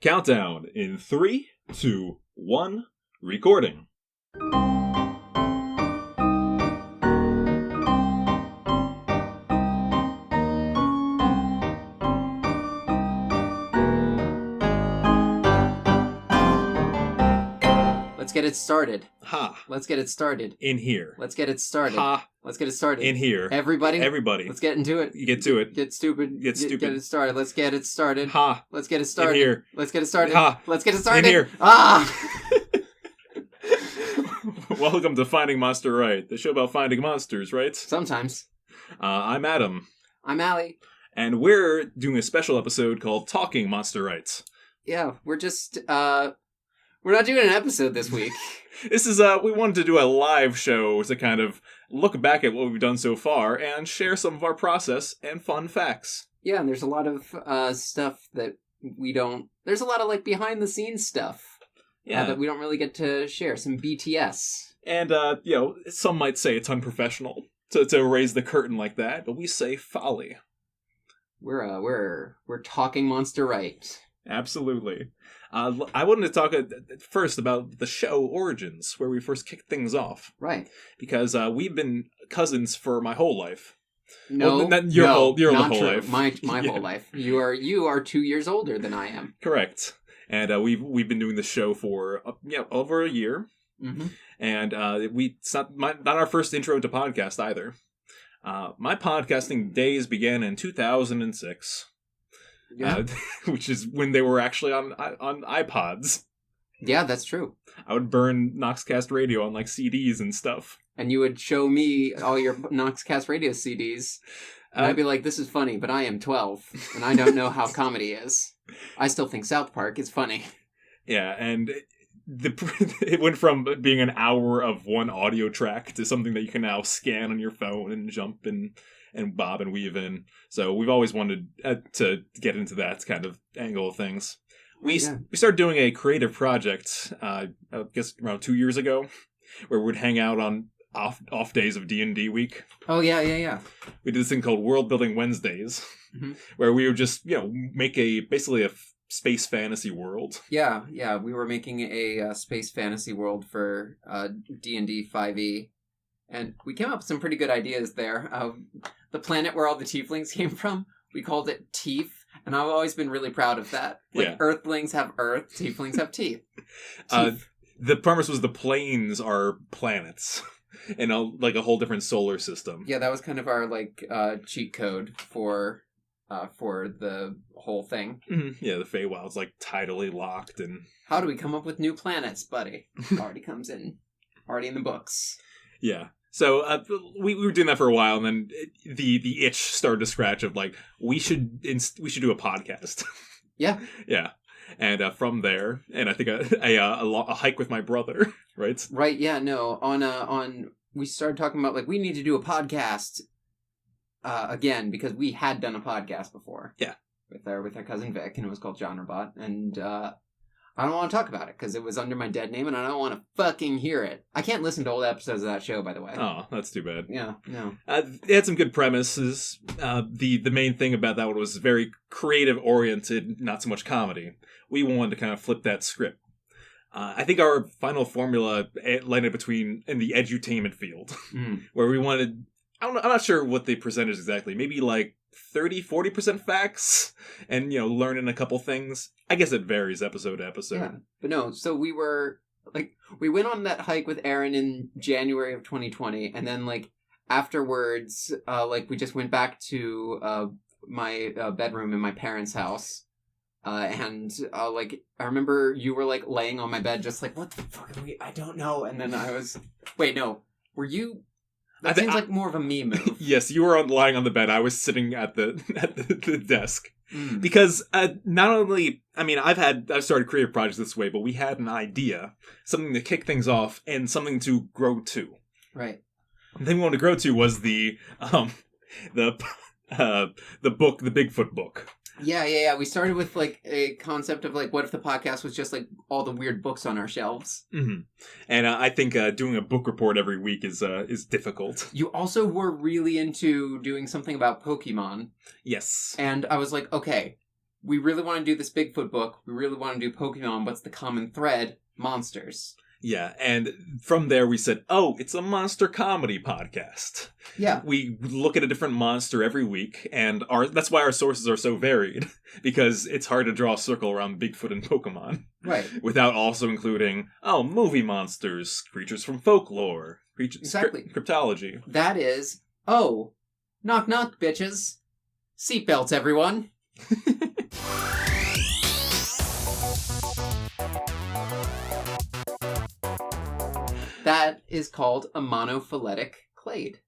Countdown in 3, 2, 1, recording. Let's get it started. Ha. Let's get it started. In here. Let's get it started. Ha. Let's get it started. In here. Everybody. Everybody. Let's get into it. You get to it. Get stupid. Get stupid. Get it started. Let's get it started. Ha. Let's get it started. In here. Let's get it started. Ha. Let's get it started. In here. Ah! Welcome to Finding Monster Right, the show about finding monsters, right? Sometimes. I'm Adam. I'm Allie. And we're doing a special episode called Talking Monster Rights. Yeah, we're just, we're not doing an episode this week. This is, we wanted to do a live show to kind of look back at what we've done so far and share some of our process and fun facts. Yeah, and there's a lot of, stuff that we don't, there's a lot of, like, behind-the-scenes stuff. That we don't really get to share. Some BTS. And, some might say it's unprofessional to raise the curtain like that, but we say folly. We're talking monster right. Absolutely. I wanted to talk first about the show Origins, where we first kicked things off. Right. Because we've been cousins for my whole life. No, well, not your whole true. life. My Yeah. whole life. You are 2 years older than I am. Correct. And we've been doing the show for over a year. Mm-hmm. And it's not our first intro to podcast either. My podcasting days began in 2006. Yeah. Which is when they were actually on iPods. Yeah, that's true. I would burn Noxcast Radio on like CDs and stuff. And you would show me all your Noxcast Radio CDs. And I'd be like, this is funny, but I am 12, and I don't know how comedy is. I still think South Park is funny. Yeah, and it went from being an hour of one audio track to something that you can now scan on your phone and jump and bob and weave in. So we've always wanted to get into that kind of angle of things. We started doing a creative project, I guess around 2 years ago, where we'd hang out on off days of D&D week. Oh, yeah. We did this thing called World Building Wednesdays, mm-hmm. where we would just, make basically a space fantasy world. Yeah, we were making a space fantasy world for D&D 5e, and we came up with some pretty good ideas there. The planet where all the tieflings came from, we called it Teeth, and I've always been really proud of that. Like, Earthlings have earth, tieflings have teeth. The premise was the planes are planets. In a whole different solar system. Yeah, that was kind of our cheat code for the whole thing. Mm-hmm. Yeah, the Feywild's tidally locked and. How do we come up with new planets, buddy? Already in the books. Yeah, so we were doing that for a while, and then the itch started to scratch of we should do a podcast. Yeah. Yeah. And from there, and I think a hike with my brother, right? Right, yeah, no. On we started talking about, we need to do a podcast again, because we had done a podcast before. Yeah. With our cousin Vic, and it was called Genrebot, and I don't want to talk about it, because it was under my dead name, and I don't want to fucking hear it. I can't listen to old episodes of that show, by the way. Oh, that's too bad. Yeah, no. It had some good premises. The main thing about that one was very creative-oriented, not so much comedy. We wanted to kind of flip that script. I think our final formula landed in the edutainment field, where we wanted, I'm not sure what the percentage exactly, maybe 30-40% facts, and, learning a couple things. I guess it varies episode to episode. Yeah, but no, so we were, we went on that hike with Aaron in January of 2020, and then, afterwards, we just went back to my bedroom in my parents' house. And I remember you were laying on my bed, just what the fuck are we? I don't know. And then I was, wait, no, were you? That seems like more of a me move. Yes, you were lying on the bed. I was sitting at the desk because not only, I've started creative projects this way, but we had an idea, something to kick things off, and something to grow to. Right. The thing we wanted to grow to was the book, the Bigfoot book. Yeah. We started with a concept of what if the podcast was just all the weird books on our shelves. Mm-hmm. And I think doing a book report every week is difficult. You also were really into doing something about Pokemon. Yes. And I was like, okay, we really want to do this Bigfoot book. We really want to do Pokemon. What's the common thread? Monsters. Yeah, and from there we said, oh, it's a monster comedy podcast. Yeah. We look at a different monster every week, and that's why our sources are so varied, because it's hard to draw a circle around Bigfoot and Pokemon. Right. Without also including, movie monsters, creatures from folklore, Exactly. Cryptology. That is, knock knock, bitches. Seatbelts, everyone. That is called a monophyletic clade.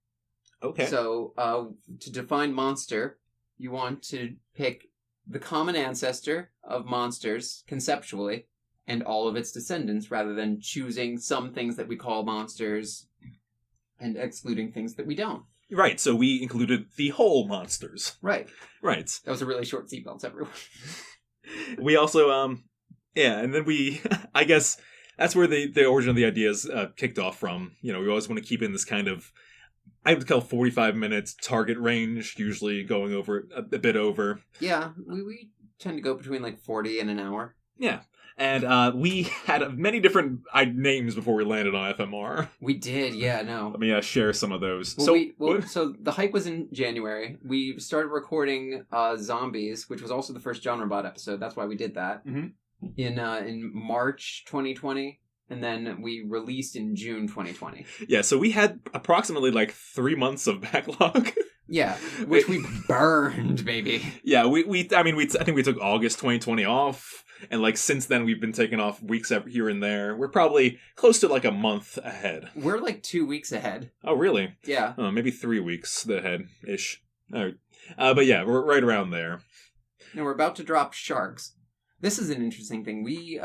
Okay. So, to define monster, you want to pick the common ancestor of monsters, conceptually, and all of its descendants, rather than choosing some things that we call monsters and excluding things that we don't. Right, so we included the whole monsters. Right. Right. That was a really short seatbelts, everyone. We also, and then we, I guess, that's where the origin of the ideas kicked off from. We always want to keep in this kind of, I would call 45 minutes target range, usually going over a bit over. Yeah, we tend to go between like 40 and an hour. Yeah. And we had many different names before we landed on FMR. We did, yeah, no. Let me share some of those. Well, so the hype was in January. We started recording Zombies, which was also the first GenreBot episode. That's why we did that. Mm-hmm. In March 2020, and then we released in June 2020. Yeah, so we had approximately like 3 months of backlog. Yeah, which we burned, baby. Yeah, I think we took August 2020 off, and like since then we've been taking off weeks here and there. We're probably close to like a month ahead. We're like 2 weeks ahead. Oh, really? Yeah. Maybe 3 weeks ahead-ish. All right. But yeah, we're right around there. And we're about to drop Sharks. This is an interesting thing. We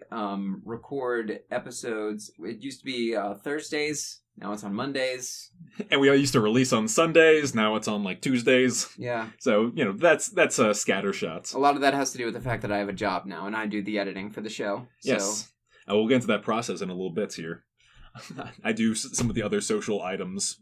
record episodes. It used to be Thursdays. Now it's on Mondays. And we used to release on Sundays. Now it's on like Tuesdays. Yeah. So, that's scatter shots. A lot of that has to do with the fact that I have a job now and I do the editing for the show. So. Yes. We'll get into that process in a little bit here. I do some of the other social items.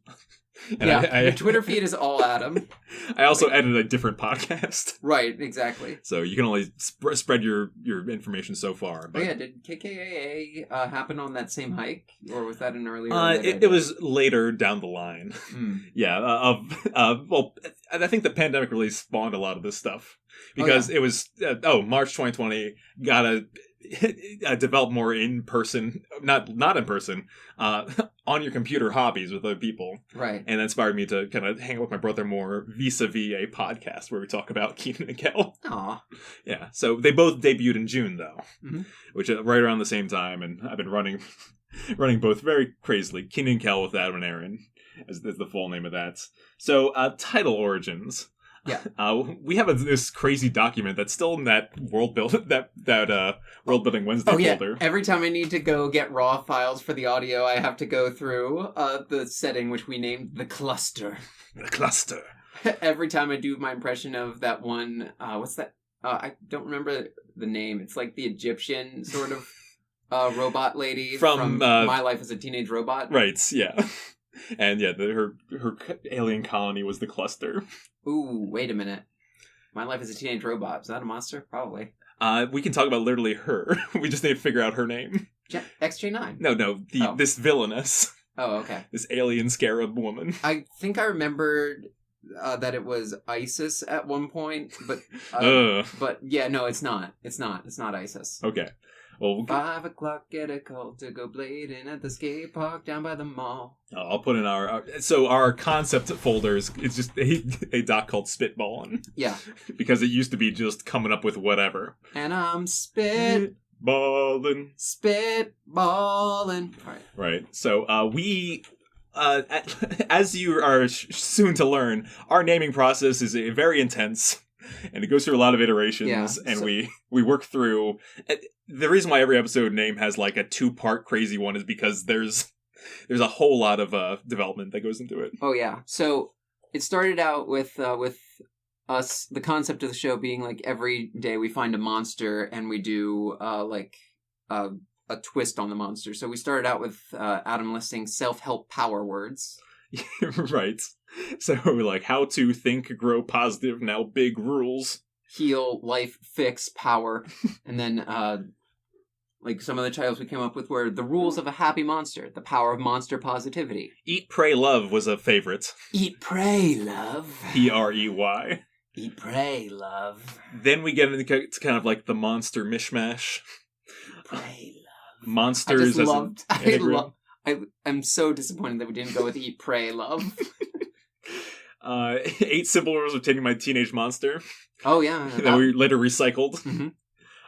And yeah, your Twitter feed is all Adam. I also edit a different podcast. Right, exactly. So you can only spread your information so far. But... Oh yeah, did KKAA happen on that same hike? Or was that an earlier? It was later down the line. Yeah, well, I think the pandemic really spawned a lot of this stuff. Because it was, March 2020, develop more in person, not in person, on your computer hobbies with other people. Right. And that inspired me to kind of hang out with my brother more vis-a-vis a podcast where we talk about Kenan and Kel. Aw. Yeah. So they both debuted in June though, which is right around the same time. And I've been running both very crazily. Kenan and Kel with Adam and Aaron is the full name of that. So title origins. Yeah. We have this crazy document that's still in that world building Wednesday folder. Every time I need to go get raw files for the audio, I have to go through the setting which we named the cluster. The cluster. Every time I do my impression of that one, what's that? I don't remember the name. It's like the Egyptian sort of robot lady from My Life as a Teenage Robot. Right. Yeah. And yeah, her alien colony was the cluster. Ooh, wait a minute. My Life as a Teenage Robot. Is that a monster? Probably. We can talk about literally her. We just need to figure out her name. XJ9. No, this villainess. Oh, okay. This alien scarab woman. I think I remembered that it was Isis at one point, but yeah, no, it's not. It's not Isis. Okay. Well, 5 o'clock, get a call to go blading at the skate park down by the mall. I'll put in our concept folders. It's just a doc called Spitballing. Yeah. Because it used to be just coming up with whatever. And I'm spitballing. Right. So we, as you are soon to learn, our naming process is very intense. And it goes through a lot of iterations, and we work through. The reason why every episode name has like a 2-part crazy one is because there's a whole lot of development that goes into it. Oh yeah, so it started out with us, the concept of the show being like every day we find a monster and we do a twist on the monster. So we started out with Adam listing self-help power words. Right. So we're like, how to think, grow positive, now big rules. heal, life, fix, power. And then, like, some of the titles we came up with were The Rules of a Happy Monster, The Power of Monster Positivity. Eat, Pray, Love was a favorite. Eat, pray, love. P-R-E-Y. Eat, pray, love. Then we get into kind of like the monster mishmash. Pray, love. Monsters as an anagram. I'm so disappointed that we didn't go with Eat, Pray, Love. 8 Simple Rules of Taming My Teenage Monster. Oh, yeah. That we later recycled. Mhm.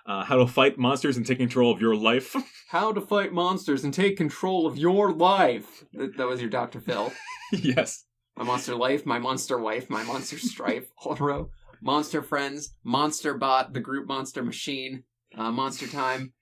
How to Fight Monsters and Take Control of Your Life. How to Fight Monsters and Take Control of Your Life. That was your Dr. Phil. Yes. My Monster Life, My Monster Wife, My Monster Strife, all in a row. Monster Friends, Monster Bot, The Group Monster Machine, Monster Time,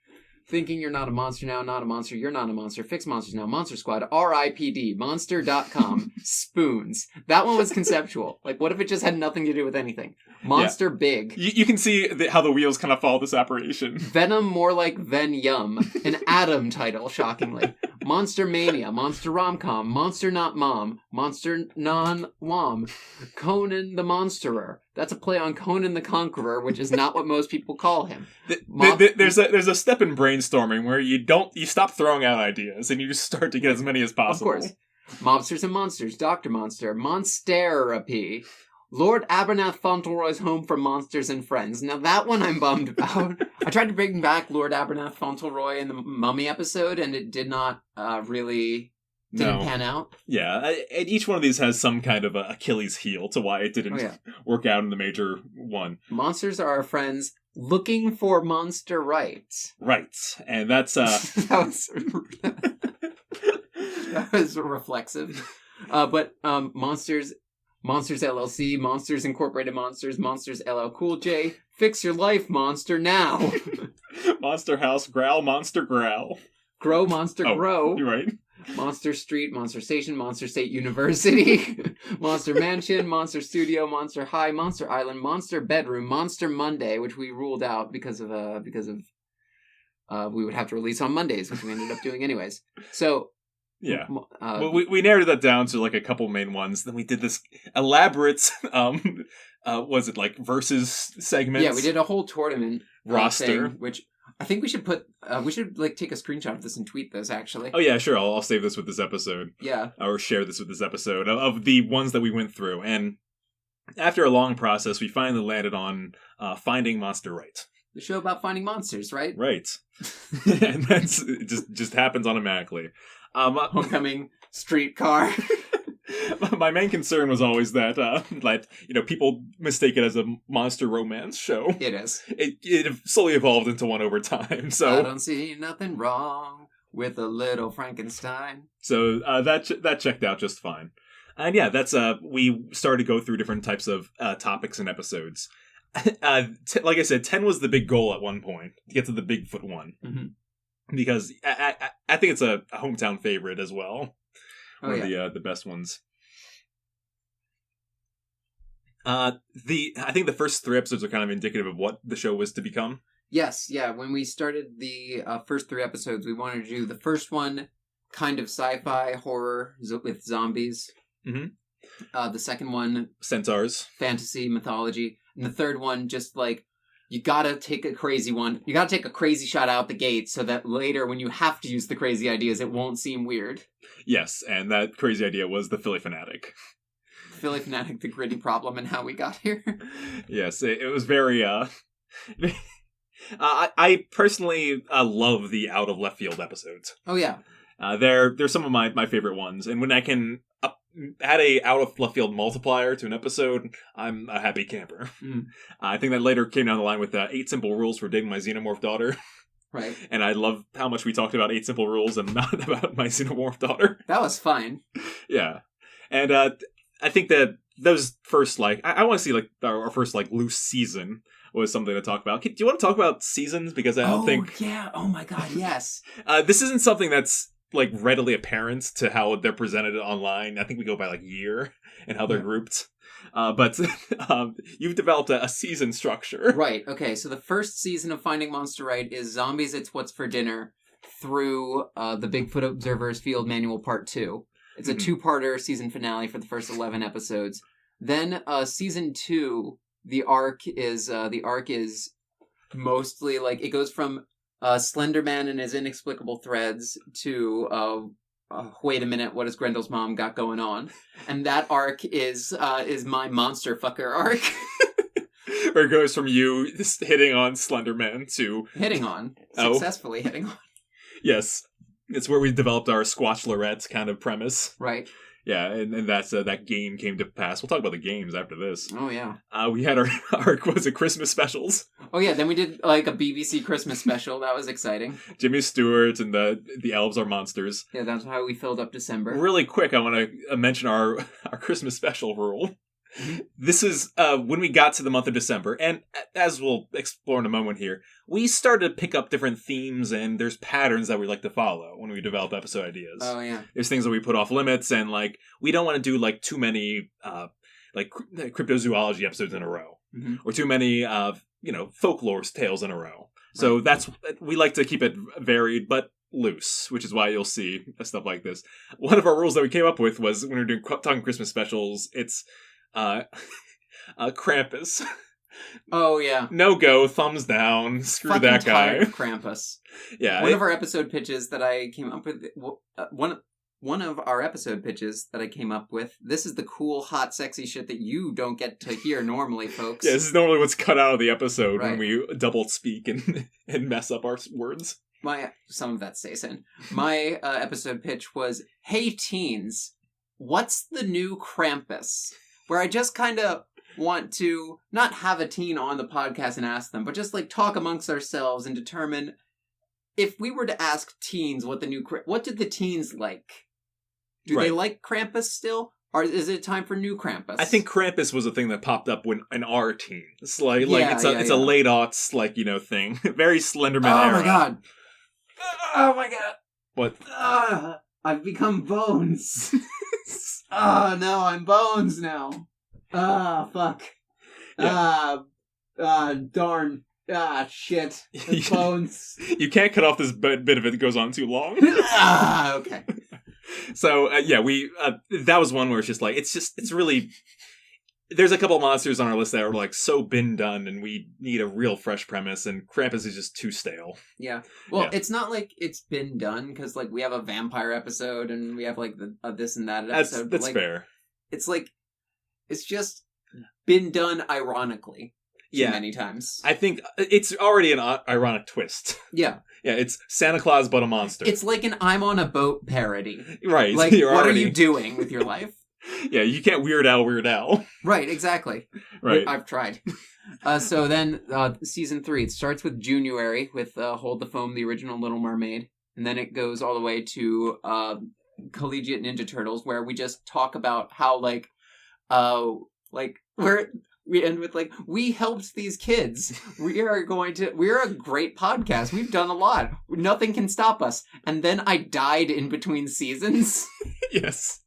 Thinking You're Not a Monster Now, Not a Monster, You're Not a Monster, Fix Monsters Now, Monster Squad, RIPD, Monster.com, Spoons. That one was conceptual. Like, what if it just had nothing to do with anything? Monster Big. You can see how the wheels kind of follow this operation. Venom more like Ven-Yum. An Adam title, shockingly. Monster Mania, Monster Rom-Com, Monster Not Mom, Monster Non-Wom, Conan the Monsterer. That's a play on Conan the Conqueror, which is not what most people call him. There's a step in brainstorming where you stop throwing out ideas and you just start to get as many as possible. Of course. Mobsters and Monsters, Dr. Monster, Monsterapy, Lord Abernath Fauntleroy's Home for Monsters and Friends. Now that one I'm bummed about. I tried to bring back Lord Abernath Fauntleroy in the Mummy episode, and it did not really didn't pan out. Yeah, and each one of these has some kind of a Achilles heel to why it didn't work out in the major one. Monsters are our friends looking for monster rights. Right, and that's that was reflexive. But Monsters LLC, Monsters Incorporated Monsters, Monsters LL Cool J, Fix Your Life Monster Now. Monster House, Growl, Monster Growl. Grow, Monster Grow. You're right. Monster Street, Monster Station, Monster State University, Monster Mansion, Monster Studio, Monster High, Monster Island, Monster Bedroom, Monster Monday, which we ruled out because of we would have to release on Mondays, which we ended up doing anyways. So yeah, well, we narrowed that down to like a couple main ones. Then we did this elaborate, was it like versus segments? Yeah, we did a whole tournament roster, thing, which I think we should put. We should like take a screenshot of this and tweet this. Actually. Oh yeah, sure. I'll save this with this episode. Yeah. Or share this with this episode of the ones that we went through. And after a long process, we finally landed on Finding Monster Right. The show about finding monsters, right? Right. And that's it just happens automatically. Homecoming, Streetcar. My main concern was always that people mistake it as a monster romance show. It is. It slowly evolved into one over time. So I don't see nothing wrong with a little Frankenstein. So that checked out just fine. And yeah, that's we started to go through different types of topics and episodes. Like I said, 10 was the big goal at one point to get to the Bigfoot one. Mm-hmm. Because I think it's a hometown favorite as well. Oh, one of the best ones. I think the first 3 episodes are kind of indicative of what the show was to become. Yes, yeah. When we started the first 3 episodes, we wanted to do the first one kind of sci-fi horror with zombies. Mm-hmm. The second one, centaurs, fantasy mythology, and the third one just like. You gotta take a crazy one. You gotta take a crazy shot out the gate so that later when you have to use the crazy ideas, it won't seem weird. Yes, and that crazy idea was the Philly Fanatic. Philly Fanatic, the gritty problem and how we got here. Yes, it was very... I personally love the out of left field episodes. Oh, yeah. They're some of my favorite ones. And when I can add a out of left field multiplier to an episode, I'm a happy camper. Mm. I think that later came down the line with 8 Simple Rules for Dating My Xenomorph Daughter. Right. And I love how much we talked about 8 Simple Rules and not about my Xenomorph Daughter. That was fine. Yeah. And I think that those first, I want to see, our first, loose season was something to talk about. Do you want to talk about seasons? Because I don't think... Oh, yeah. Oh, my God, yes. This isn't something that's readily apparent to how they're presented online. I think we go by year and how they're grouped. But you've developed a season structure. Right. Okay. So the first season of Finding Monster Right is Zombies, It's What's for Dinner through the Bigfoot Observer's Field Manual Part 2. It's a 2-parter season finale for the first 11 episodes. Then season 2 the arc is mostly like it goes from Slender Man and his inexplicable threads to wait a minute, what has Grendel's mom got going on? And that arc is my monster fucker arc. Where it goes from you just hitting on Slender Man to successfully hitting on. Yes, it's where we developed our Squatch Lorette kind of premise. Right. Yeah, and that's that game came to pass. We'll talk about the games after this. Oh, yeah. We had our was it Christmas specials? Oh, yeah, then we did, like, a BBC Christmas special. That was exciting. Jimmy Stewart and the elves are monsters. Yeah, that's how we filled up December. Really quick, I want to mention our Christmas special rule. This is when we got to the month of December, and as we'll explore in a moment here, we started to pick up different themes, and there's patterns that we like to follow when we develop episode ideas. Oh, yeah. There's things that we put off limits, and like we don't want to do like too many like cryptozoology episodes in a row, or too many folklore tales in a row. So that's we like to keep it varied, but loose, which is why you'll see stuff like this. One of our rules that we came up with was when we were doing talking Christmas specials, it's Krampus. Oh yeah. No go, thumbs down. Screw Fucking that guy. Tired of Krampus. Yeah. One of our episode pitches that I came up with. One of our episode pitches that I came up with. This is the cool, hot, sexy shit that you don't get to hear normally, folks. Yeah, this is normally what's cut out of the episode Right. when we double speak and mess up our words. Some of that stays in. My episode pitch was, "Hey teens, what's the new Krampus?" Where I just kind of want to not have a teen on the podcast and ask them, but just like talk amongst ourselves and determine if we were to ask teens what did the teens like? Do they like Krampus still? Or is it time for new Krampus? I think Krampus was a thing that popped up in our teens. Like Yeah, it's a late aughts thing. Very Slenderman era. Oh my god. Oh my god. What? I've become Bones. Oh no, I'm Bones now. Ah, fuck. Yeah. Darn. Ah, shit. It's Bones. You can't cut off this bit if it goes on too long. Okay. So, we that was one where it's just like, it's really, there's a couple monsters on our list that are like so been done and we need a real fresh premise, and Krampus is just too stale. Yeah. Well, It's not like it's been done, because like we have a vampire episode and we have like the this and that episode. That's fair. It's like, it's just been done ironically. Yeah. Many times. I think it's already an ironic twist. Yeah. Yeah, it's Santa Claus but a monster. It's like an I'm on a boat parody. Right. Like, what are you doing with your life? Yeah, you can't Weird Al. Right, exactly. Right. I've tried. So then, season 3, it starts with January with Hold the Foam, the original Little Mermaid. And then it goes all the way to Collegiate Ninja Turtles, where we just talk about how, we end with, we helped these kids. We're a great podcast. We've done a lot. Nothing can stop us. And then I died in between seasons. Yes.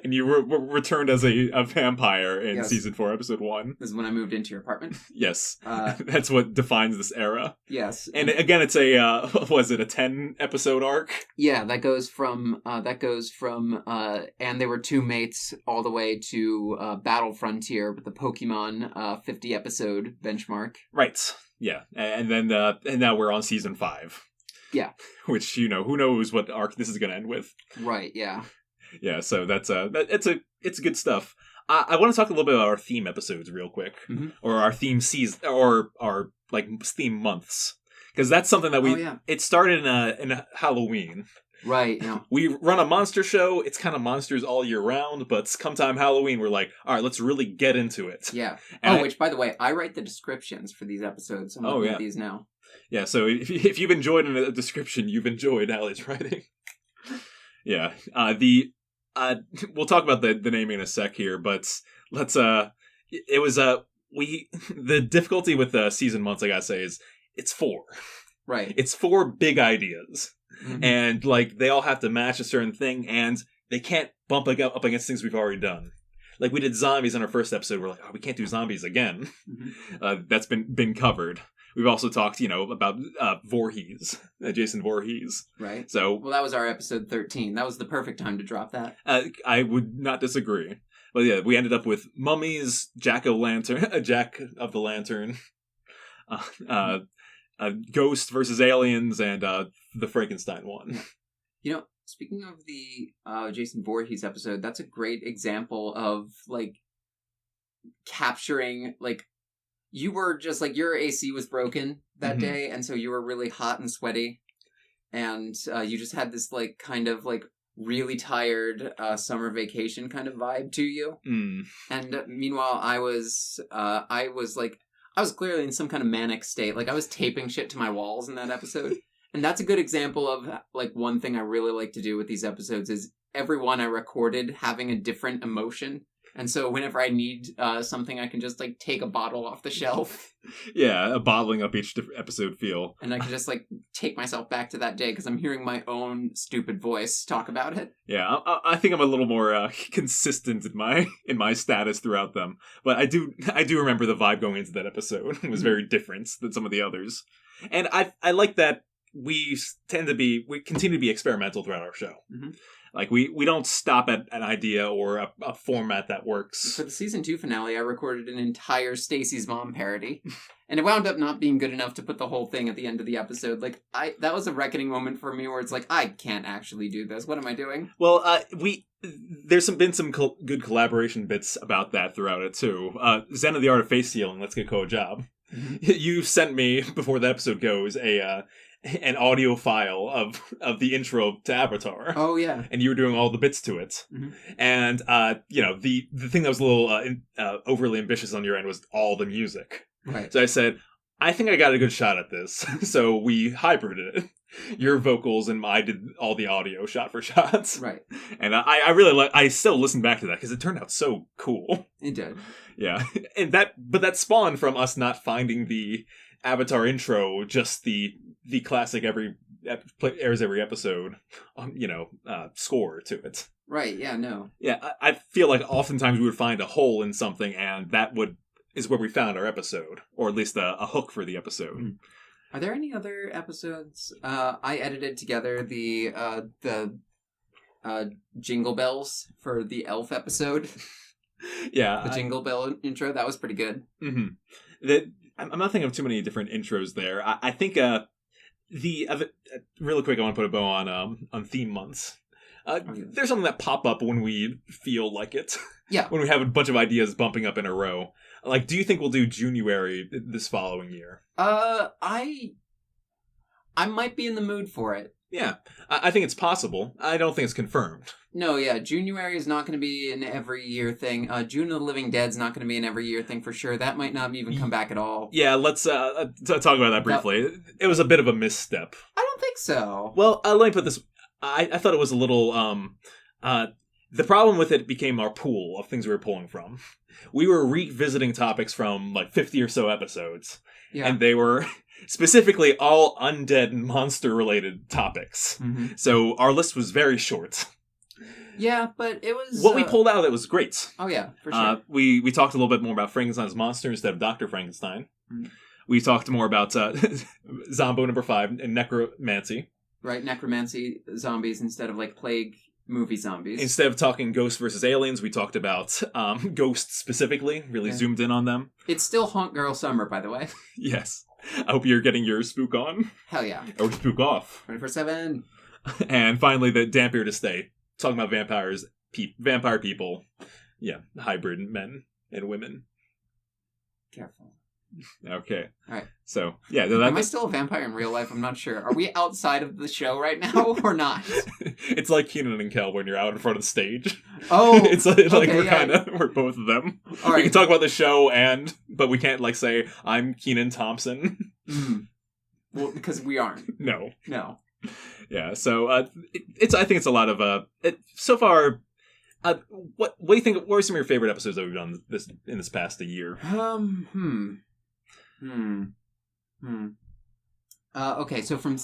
And you returned as a vampire in Yes. season 4, episode 1. This is when I moved into your apartment. Yes. That's what defines this era. Yes. And again, it's a, was it a 10 episode arc? Yeah, that goes from And They Were Two Mates all the way to Battle Frontier with the Pokemon 50 episode benchmark. Right. Yeah. And then, and now we're on season 5. Yeah. Which, who knows what arc this is going to end with. Right, yeah. Yeah, so it's good stuff. I want to talk a little bit about our theme episodes real quick, or our theme season, or our theme months, because that's something that it started in Halloween. Right. Yeah. We run a monster show. It's kind of monsters all year round, but come time Halloween, we're like, all right, let's really get into it. Yeah. And which, by the way, I write the descriptions for these episodes. I'm looking at these now. Yeah. So if you've enjoyed a description, you've enjoyed Allie's writing. Yeah. We'll talk about the naming in a sec here, but let's the difficulty with the season months, I gotta say, is it's 4. Right. It's 4 big ideas, and they all have to match a certain thing, and they can't bump up against things we've already done. Like we did zombies in our first episode. We're like, oh, we can't do zombies again. That's been covered. We've also talked, about Voorhees, Jason Voorhees. Right. So, well, that was our episode 13. That was the perfect time to drop that. I would not disagree. But yeah, we ended up with mummies, Jack of the Lantern, uh, Ghost versus aliens, and the Frankenstein one. You know, speaking of the Jason Voorhees episode, that's a great example of like capturing like you were just like your AC was broken that day, and so you were really hot and sweaty, and you just had this like kind of like really tired summer vacation kind of vibe to you. And meanwhile, I was clearly in some kind of manic state. Like I was taping shit to my walls in that episode. And that's a good example of like one thing I really like to do with these episodes is every one I recorded having a different emotion. And so whenever I need something, I can just like take a bottle off the shelf. Yeah, bottling up each episode feel. And I can just like take myself back to that day because I'm hearing my own stupid voice talk about it. Yeah, I think I'm a little more consistent in my status throughout them. But I do remember the vibe going into that episode. It was very different than some of the others. And I like that we continue to be experimental throughout our show. Like we don't stop at an idea or a format that works. For the season 2 finale, I recorded an entire Stacy's Mom parody, and it wound up not being good enough to put the whole thing at the end of the episode. Like that was a reckoning moment for me, where it's like I can't actually do this. What am I doing? Well, there's been some good collaboration bits about that throughout it too. Zen of the Art of Face Healing. Let's get a job. You sent me before the episode goes an audio file of the intro to Avatar. Oh yeah, and you were doing all the bits to it. And the thing that was a little overly ambitious on your end was all the music. Right. So I said, I think I got a good shot at this. So we hybrided it. Your vocals and I did all the audio shot for shots. Right. And I still listen back to that because it turned out so cool. It did. Yeah. And that spawned from us not finding the Avatar intro, just the classic airs every episode, score to it. Right, yeah, no. Yeah, I feel like oftentimes we would find a hole in something, and that is where we found our episode, or at least a hook for the episode. Are there any other episodes? I edited together the Jingle Bells for the Elf episode. Yeah. The Jingle Bell intro, that was pretty good. I'm not thinking of too many different intros there. I think really quick, I want to put a bow on theme months. There's something that pop up when we feel like it. Yeah. When we have a bunch of ideas bumping up in a row. Like, do you think we'll do January this following year? I might be in the mood for it. Yeah, I think it's possible. I don't think it's confirmed. No, yeah, January is not going to be an every year thing. June of the Living Dead's not going to be an every year thing for sure. That might not even come back at all. Yeah, let's talk about that briefly. It was a bit of a misstep. I don't think so. Well, let me put this. I thought it was a little. The problem with it became our pool of things we were pulling from. We were revisiting topics from like 50 or so episodes. Yeah. And they were specifically all undead and monster-related topics. So our list was very short. Yeah, but it was... What we pulled out of it was great. Oh, yeah, for sure. We talked a little bit more about Frankenstein's monster instead of Dr. Frankenstein. We talked more about Zombo number 5 and necromancy. Right, necromancy zombies instead of, like, plague movie zombies. Instead of talking ghosts versus aliens, we talked about ghosts specifically, really zoomed in on them. It's still Haunt Girl Summer, by the way. Yes. I hope you're getting your spook on. Hell yeah. Or spook off. 24/7. And finally, the damp here to stay. Talking about vampire people. Yeah, hybrid men and women. Careful. Okay. All right. So, yeah. Am I still a vampire in real life? I'm not sure. Are we outside of the show right now or not? It's like Kenan and Kel when you're out in front of the stage. Oh. It's like okay, we're both of them. All right. We can talk about the show but we can't like say, I'm Kenan Thompson. Well, because we aren't. No. Yeah, so I think it's a lot of so far. What do you think? What are some of your favorite episodes that we've done in this past year? Okay, so from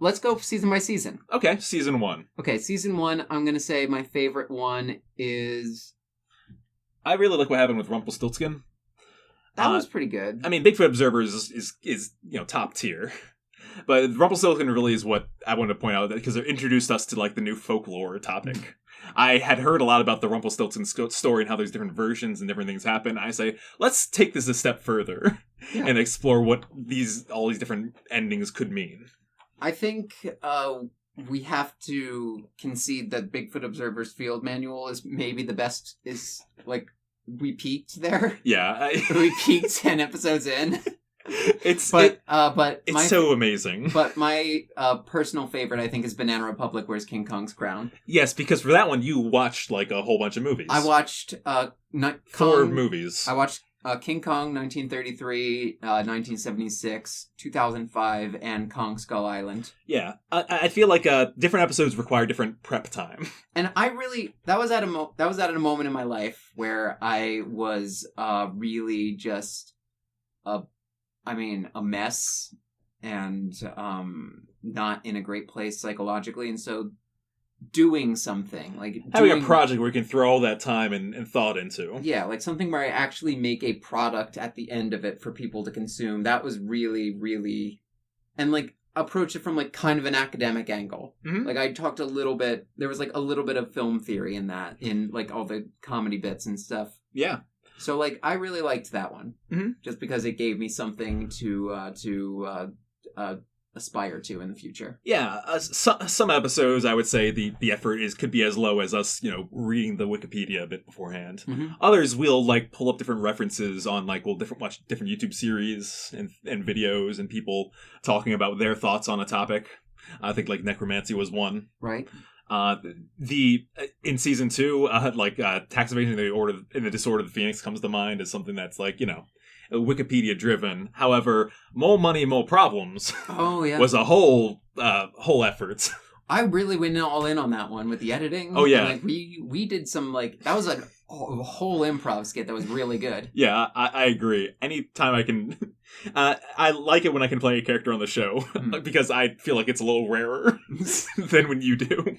let's go season by season. Okay, season 1. Okay, season 1. I'm gonna say my favorite one is. I really like what happened with Rumpelstiltskin. That was pretty good. I mean, Bigfoot Observers is top tier. But Rumpelstiltskin really is what I wanted to point out, because it introduced us to like the new folklore topic. I had heard a lot about the Rumpelstiltskin story and how there's different versions and different things happen. I say, let's take this a step further Yeah. and explore what all these different endings could mean. I think we have to concede that Bigfoot Observer's Field Manual is maybe the best. Is like we peaked there. Yeah, We peaked 10 episodes in. it's so amazing. But my personal favorite, I think, is Banana Republic, where's King Kong's crown. Yes, because for that one you watched like a whole bunch of movies. I watched 4 movies. I watched King Kong 1933, 1976, 2005, and Kong Skull Island. Yeah, I feel like different episodes require different prep time. And I really that was at a moment in my life where I was really just a mess and not in a great place psychologically, and so doing something Having a project where you can throw all that time and thought into. Yeah, like something where I actually make a product at the end of it for people to consume. That was really, really, and like approach it from like kind of an academic angle. Mm-hmm. Like I talked a little bit. There was like a little bit of film theory in that, in like all the comedy bits and stuff. Yeah. So like I really liked that one, mm-hmm. just because it gave me something to aspire to in the future. Yeah, some episodes I would say the effort could be as low as us, reading the Wikipedia a bit beforehand. Mm-hmm. Others will like pull up different references on watch different YouTube series and videos and people talking about their thoughts on a topic. I think like necromancy was one. Right. In season 2, tax evasion in the disorder of the Phoenix comes to mind as something that's like Wikipedia driven. However, More Money, More Problems Oh yeah, was a whole effort. I really went all in on that one with the editing. Oh yeah, and, we did some that was a whole improv skit that was really good. Yeah, I agree. Anytime I can, I like it when I can play a character on the show because I feel like it's a little rarer than when you do.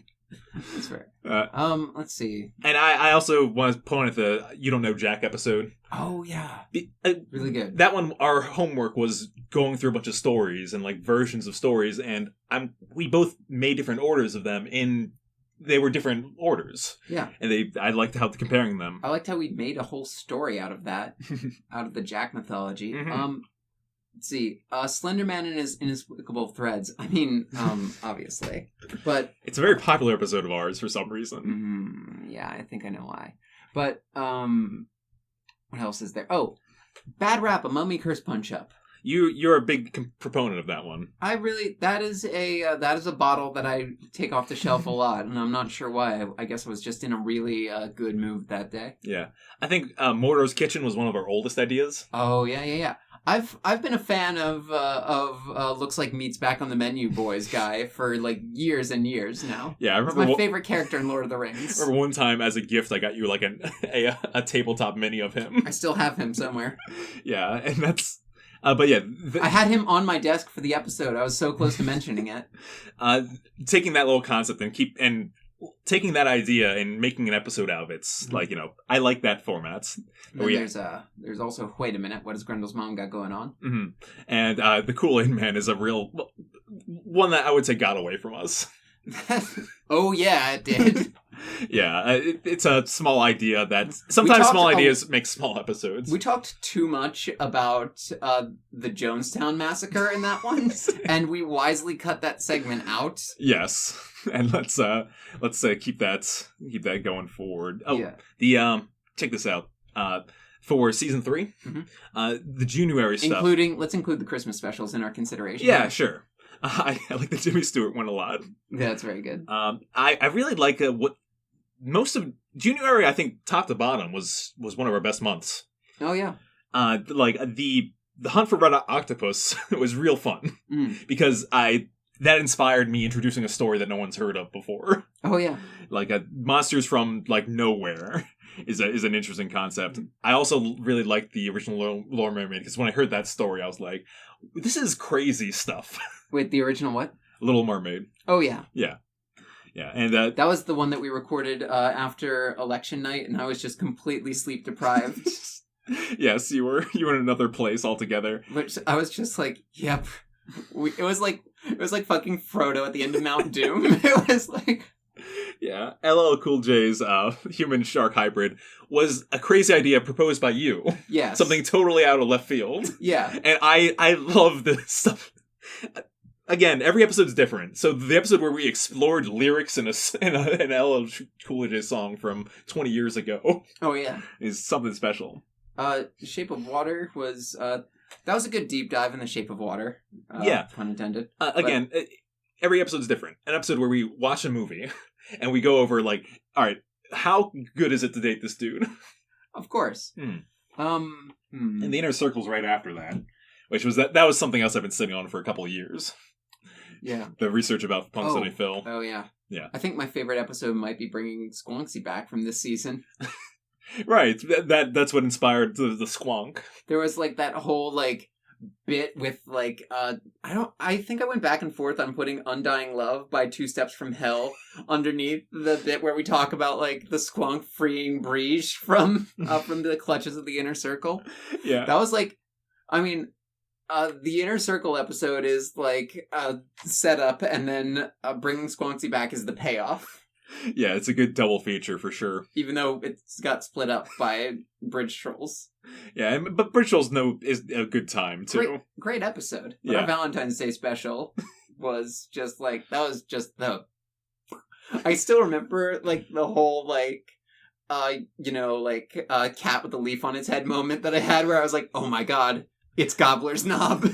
That's fair. Let's see. And I also want to point at the You Don't Know Jack episode. Oh yeah, really good. That one, our homework was going through a bunch of stories and like versions of stories, and we both made different orders of them they were different orders. Yeah. And I liked how comparing them. I liked how we made a whole story out of that, out of the Jack mythology. Mm-hmm. Let's see. Slender Man and his inexplicable threads. I mean, obviously. But it's a very popular episode of ours for some reason. Yeah, I think I know why. But, what else is there? Oh, Bad Rap, A Mummy Curse Punch Up. You're a big proponent of that one. That is a bottle that I take off the shelf a lot, and I'm not sure why. I guess I was just in a really good mood that day. Yeah, I think Mordor's Kitchen was one of our oldest ideas. Oh yeah. I've been a fan of Looks Like Meat's Back on the Menu Boys guy for like years and years now. Yeah, I remember it's my favorite character in Lord of the Rings. I remember one time as a gift I got you like a tabletop mini of him. I still have him somewhere. Yeah, and that's. But yeah, I had him on my desk for the episode. I was so close to mentioning it. Taking that little concept and taking that idea and making an episode out of it's like I like that format. There's also Wait a Minute, what has Grendel's mom got going on? Mm-hmm. And the Kool-Aid Man is a real one that I would say got away from us. Oh yeah, it did. Yeah, it's a small idea that sometimes small ideas make small episodes. We talked too much about the Jonestown Massacre in that one, and we wisely cut that segment out. Yes, and let's keep that going forward. Oh, yeah. Check this out. For season 3, the January stuff, let's include the Christmas specials in our consideration. Yeah, sure. I like the Jimmy Stewart one a lot. Yeah, that's very good. I really like what most of January, I think, top to bottom, was one of our best months. Oh yeah. Like the Hunt for Red Octopus was real fun because that inspired me introducing a story that no one's heard of before. Oh yeah. Like monsters from like nowhere is an interesting concept. I also really liked the original Little Mermaid because when I heard that story, I was like, this is crazy stuff. Wait, the original what? Little Mermaid. Oh yeah. Yeah. Yeah, and that was the one that we recorded after election night, and I was just completely sleep deprived. Yes, you were in another place altogether. Which I was just like, yep. It was like fucking Frodo at the end of Mount Doom. It was like Yeah, LL Cool J's human shark hybrid was a crazy idea proposed by you. Yes. Something totally out of left field. Yeah. And I love this stuff. Again, every episode's different. So the episode where we explored lyrics in an LL Cool J song from 20 years ago Oh, yeah. is something special. Shape of Water was, that was a good deep dive in the Shape of Water. Yeah. Pun intended. Again, every episode's different. An episode where we watch a movie and we go over, like, all right, how good is it to date this dude? Of course. And the Inner Circle's right after that, which was that was something else I've been sitting on for a couple of years. Yeah. The research about Punxsutawney Phil. Oh, yeah. Yeah. I think my favorite episode might be bringing Squonksy back from this season. Right. That's what inspired the Squonk. There was, like, that whole, like, bit with, like, I think I went back and forth on putting Undying Love by Two Steps from Hell underneath the bit where we talk about, like, the Squonk freeing Briege from the clutches of the Inner Circle. Yeah. That was, like, I mean, the Inner Circle episode is, like, set up, and then bringing Squonksy back is the payoff. Yeah, it's a good double feature for sure. Even though it's got split up by Bridge Trolls. Yeah, but Bridge Trolls is a good time, too. Great episode. But Yeah. Our Valentine's Day special was just, like, that was just the... I still remember, like, the whole, like, cat with a leaf on its head moment that I had where I was like, oh my god, it's Gobbler's Knob.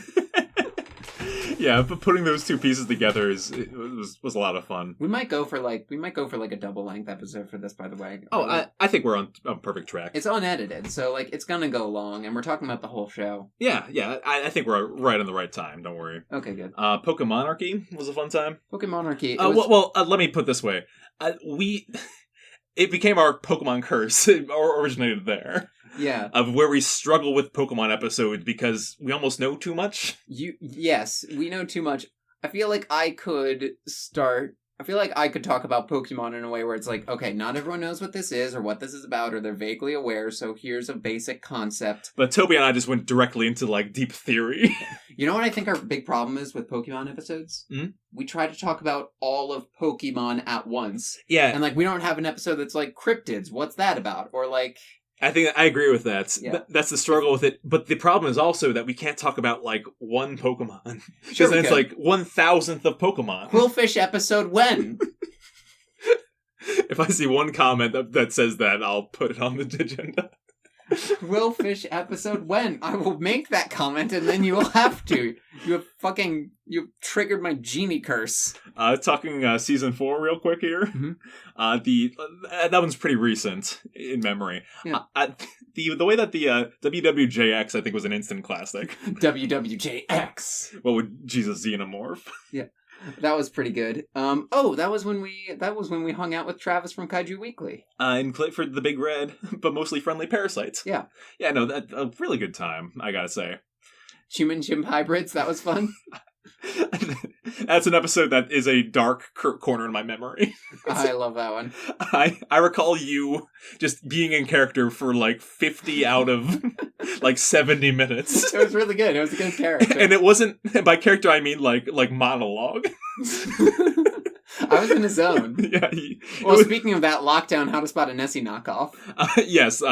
Yeah, but putting those two pieces together was a lot of fun. We might go for like a double length episode for this, by the way. Oh, I think we're on perfect track. It's unedited, so like it's gonna go long, and we're talking about the whole show. Yeah. I think we're right on the right time. Don't worry. Okay, good. Pokemonarchy was a fun time. Pokemonarchy. Well, let me put it this way. It became our Pokemon curse. It originated there. Yeah. Of where we struggle with Pokemon episodes because we almost know too much. Yes, we know too much. I feel like I could talk about Pokemon in a way where it's like, okay, not everyone knows what this is or what this is about, or they're vaguely aware, so here's a basic concept. But Toby and I just went directly into, like, deep theory. You know what I think our big problem is with Pokemon episodes? Mm-hmm. We try to talk about all of Pokemon at once. Yeah. And, like, we don't have an episode that's like, cryptids, what's that about? Or, like... I think I agree with that. Yeah. That's the struggle with it. But the problem is also that we can't talk about, like, one Pokemon. Because Sure then we it's can. like 1,000th of Pokemon. Quillfish episode when? If I see one comment that says that, I'll put it on the agenda. Quillfish episode when? I will make that comment and then you will have to. You've triggered my genie curse. Talking season 4 real quick here. Mm-hmm. That one's pretty recent in memory. Yeah. The way that the WWJX I think was an instant classic. WWJX. What would Jesus Xenomorph? Yeah. That was pretty good. That was when we hung out with Travis from Kaiju Weekly. In Clifford the Big Red, but mostly friendly parasites. Yeah. Yeah, no, that a really good time, I gotta say. Human chimp hybrids, that was fun. That's an episode that is a dark corner in my memory. I love that one. I recall you just being in character for like 50 out of like 70 minutes. It was really good. It was a good character. And it wasn't, by character I mean like monologue. I was in a zone. Yeah. Well, speaking of that, Lockdown, How to Spot a Nessie knockoff. Yes,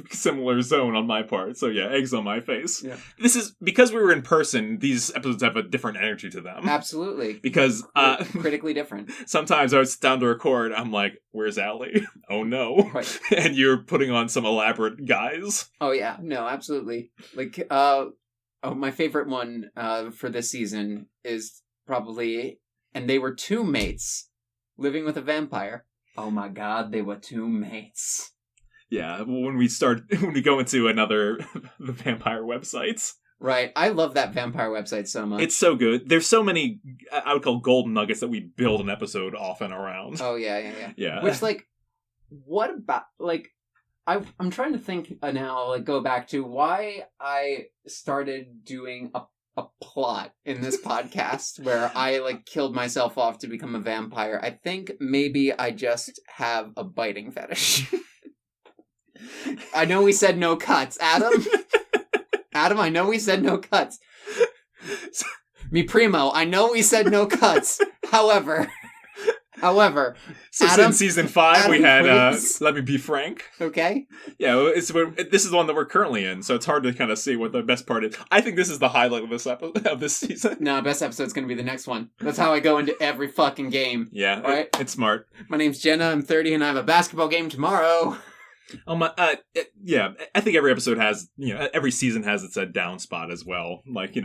similar zone on my part. So yeah, eggs on my face. Yeah. This is, because we were in person, these episodes have a different energy to them. Absolutely. Because critically different. Sometimes I would sit down to record, I'm like, where's Allie? Oh no. Right. And you're putting on some elaborate guise. Oh yeah, no, absolutely. Like, my favorite one for this season is probably, and they were two mates living with a vampire. Oh my god, they were two mates. Yeah, when we go into the vampire websites. Right, I love that vampire website so much. It's so good. There's so many, I would call golden nuggets that we build an episode off and around. Oh yeah. Yeah. Which, like, what about, like, I'm trying to think now, like, go back to why I started doing a plot in this podcast where I, like, killed myself off to become a vampire. I think maybe I just have a biting fetish. I know we said no cuts. Adam, I know we said no cuts. Me primo, I know we said no cuts. However, However, So Adam- in season 5, we Adam had Quince. Let Me Be Frank. okay. Yeah, this is the one that we're currently in, so it's hard to kind of see what the best part is. I think this is the highlight of this season. No, best episode's gonna be the next one. That's how I go into every fucking game. Yeah, Right. it's smart. My name's Jenna. I'm 30, and I have a basketball game tomorrow. Oh my, yeah. I think every episode has, every season has its down spot as well. Like,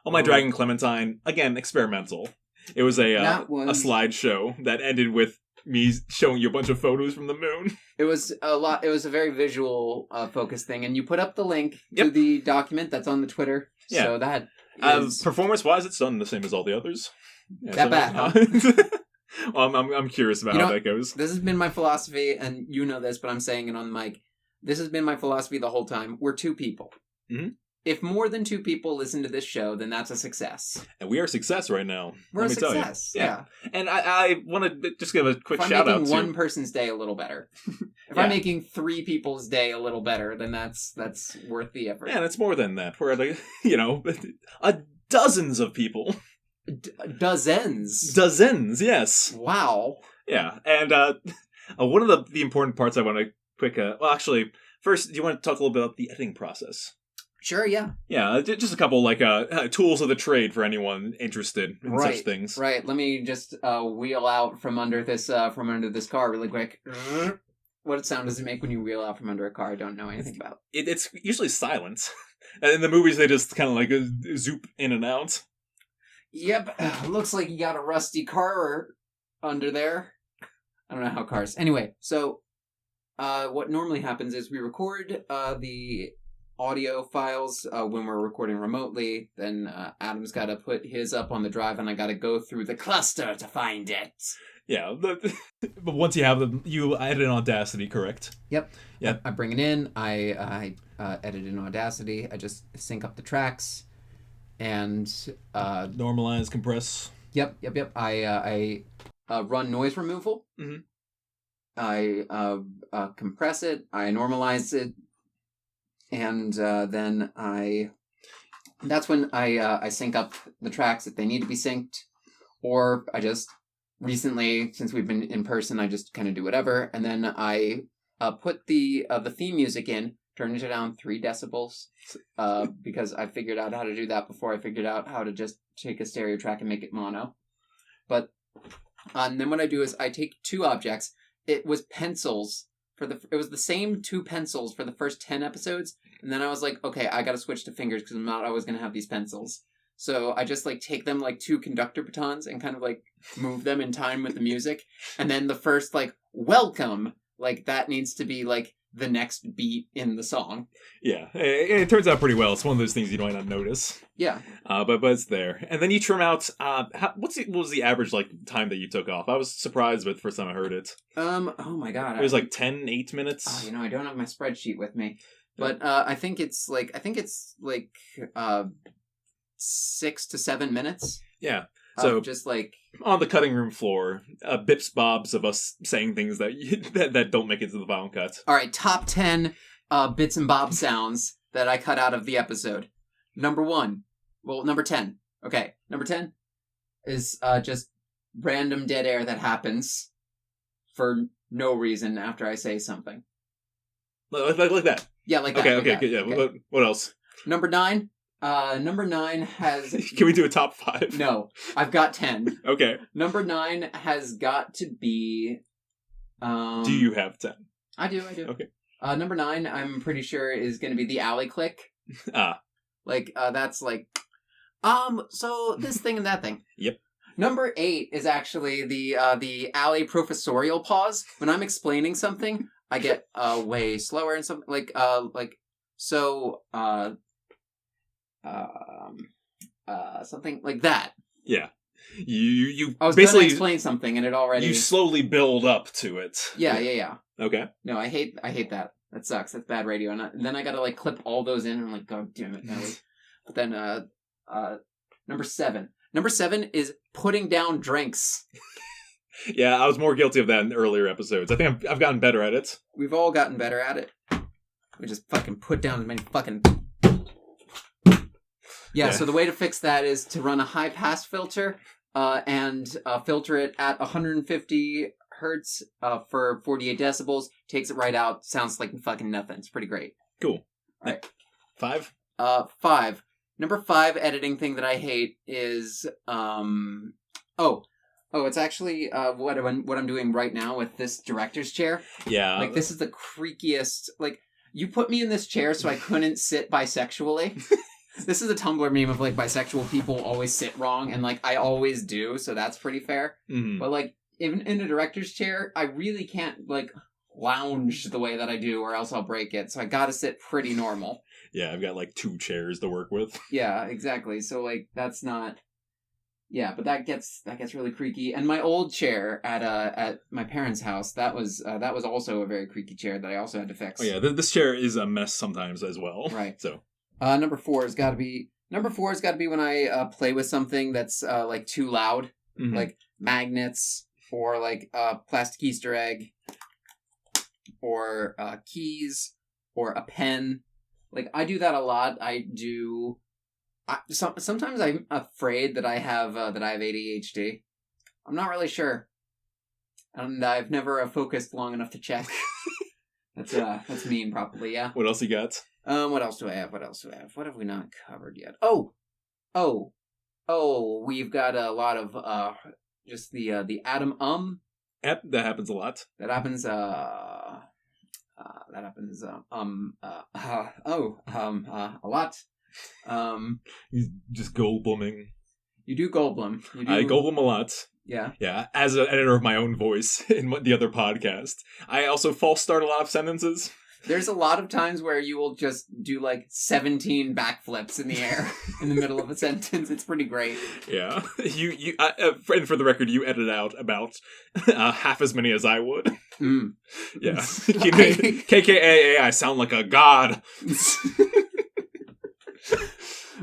Oh My Dragon Clementine, again, experimental. It was a slideshow that ended with me showing you a bunch of photos from the moon. It was a lot. It was a very visual focused thing, and you put up the link to the document that's on the Twitter. Yeah. So that is performance-wise, it's done the same as all the others. Yeah, that bad. Huh? Well, I'm curious about how that goes. This has been my philosophy, and you know this, but I'm saying it on mic. This has been my philosophy the whole time. We're 2 people. Mm-hmm. If more than 2 people listen to this show, then that's a success. And we are a success right now. We're a success. Yeah. And I want to just give a quick if shout I'm out making to one person's day a little better. If Yeah. I'm making 3 people's day a little better, then that's worth the effort. Yeah, and it's more than that. We're at dozens of people. Dozens. Dozens, yes. Wow. Yeah, and one of the important parts I want to quick. Actually, first, do you want to talk a little bit about the editing process? Sure, yeah. Yeah, just a couple tools of the trade for anyone interested in such things. Right. Let me just wheel out from under this car really quick. What sound does it make when you wheel out from under a car? I don't know anything about. It's usually silence. And in the movies, they just kind of zoop in and out. Yep. Looks like you got a rusty car under there. I don't know how cars. Anyway, so what normally happens is we record the audio files when we're recording remotely. Then Adam's got to put his up on the drive, and I got to go through the cluster to find it. Yeah, but once you have them, you edit in Audacity, correct? Yep. Yep. I bring it in. I edit in Audacity. I just sync up the tracks, and Normalize, compress. Yep. I run noise removal. Mm-hmm. I compress it. I normalize it, and then that's when I sync up the tracks if they need to be synced, or I just recently, since we've been in person, I just kind of do whatever, and then I put the theme music in, turn it down 3 decibels, because I figured out how to do that before I figured out how to just take a stereo track and make it mono. But and then what I do is I take 2 objects. It was pencils it was the same 2 pencils for the first 10 episodes, and then I was like, okay, I gotta switch to fingers because I'm not always gonna have these pencils. So I just take them like 2 conductor batons and kind of move them in time with the music, and then the first welcome, that needs to be the next beat in the song. Yeah, it turns out pretty well. It's one of those things you might not notice. Yeah. But it's there, and then you trim out. What was the average time that you took off? I was surprised with the first time I heard it. Oh my god. It was 8 minutes. Oh, I don't have my spreadsheet with me, but I think it's 6 to 7 minutes. Yeah. So just on the cutting room floor, bips bobs of us saying things that don't make it to the final cut. All right, top 10 bits and bob sounds that I cut out of the episode. Number 10. Okay, number 10 is just random dead air that happens for no reason after I say something. Like that. Yeah, like that. Okay. Yeah. Okay. What else? Number 9 has... Can we do a top 5? No, I've got 10. Okay. Number 9 has got to be... Do you have 10? I do. Okay. Number 9, I'm pretty sure, is going to be the alley click. That's so this thing and that thing. Yep. Number 8 is actually the alley professorial pause. When I'm explaining something, I get way slower and something something like that. Yeah. You I was basically going to explain something and it already... You slowly build up to it. Yeah. Okay. No, I hate that. That sucks. That's bad radio. And then I gotta clip all those in and God damn it, Nelly. But then number 7. Number 7 is putting down drinks. Yeah, I was more guilty of that in earlier episodes. I think I've gotten better at it. We've all gotten better at it. We just fucking put down as many fucking... Yeah, so the way to fix that is to run a high pass filter and filter it at 150 hertz for 48 decibels. Takes it right out. Sounds like fucking nothing. It's pretty great. Cool. All right. 5? 5. Number 5 editing thing that I hate is it's actually what I'm doing right now with this director's chair. Yeah. Like, this is the creakiest. Like, you put me in this chair so I couldn't sit bisexually. This is a Tumblr meme of, like, bisexual people always sit wrong, and, like, I always do, so that's pretty fair. Mm-hmm. But, like, even in a director's chair, I really can't, like, lounge the way that I do, or else I'll break it. So I gotta sit pretty normal. Yeah, I've got, like, 2 chairs to work with. Yeah, exactly. So, like, that's not... Yeah, but that gets really creaky. And my old chair at my parents' house, that was also a very creaky chair that I also had to fix. Oh yeah, this chair is a mess sometimes as well. Right. So number 4 has got to be when I play with something that's like too loud, mm-hmm. like magnets or like plastic Easter egg or keys or a pen. Like, I do that a lot. Sometimes I'm afraid that I have ADHD. I'm not really sure, and I've never focused long enough to check. That's mean, probably. Yeah. What else you got? What else do I have? What have we not covered yet? Oh, we've got a lot of just the atom Yep, that happens a lot. That happens a lot. He's just Goldbluming. You do Goldblum. I Goldblum a lot. Yeah. Yeah, as an editor of my own voice in the other podcast. I also false start a lot of sentences. There's a lot of times where you will just do like 17 backflips in the air in the middle of a sentence. It's pretty great. Yeah. And for the record, you edit out about half as many as I would. Mm. Yeah. KKAA, I sound like a god.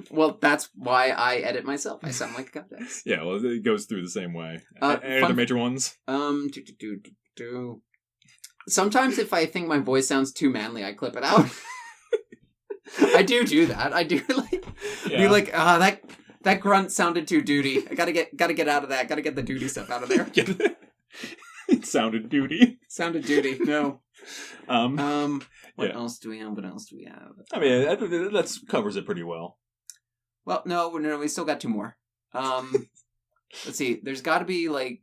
Well, that's why I edit myself. I sound like a goddess. Yeah, well, it goes through the same way. Any other major ones? Sometimes if I think my voice sounds too manly, I clip it out. I do that. I do be like, that grunt sounded too duty. I gotta get out of that. Gotta get the duty stuff out of there. It sounded duty. Sounded duty. No. What Yeah. else do we have? What else do we have? I mean, that covers it pretty well. Well, no, we still got 2 more. Let's see. There's got to be like...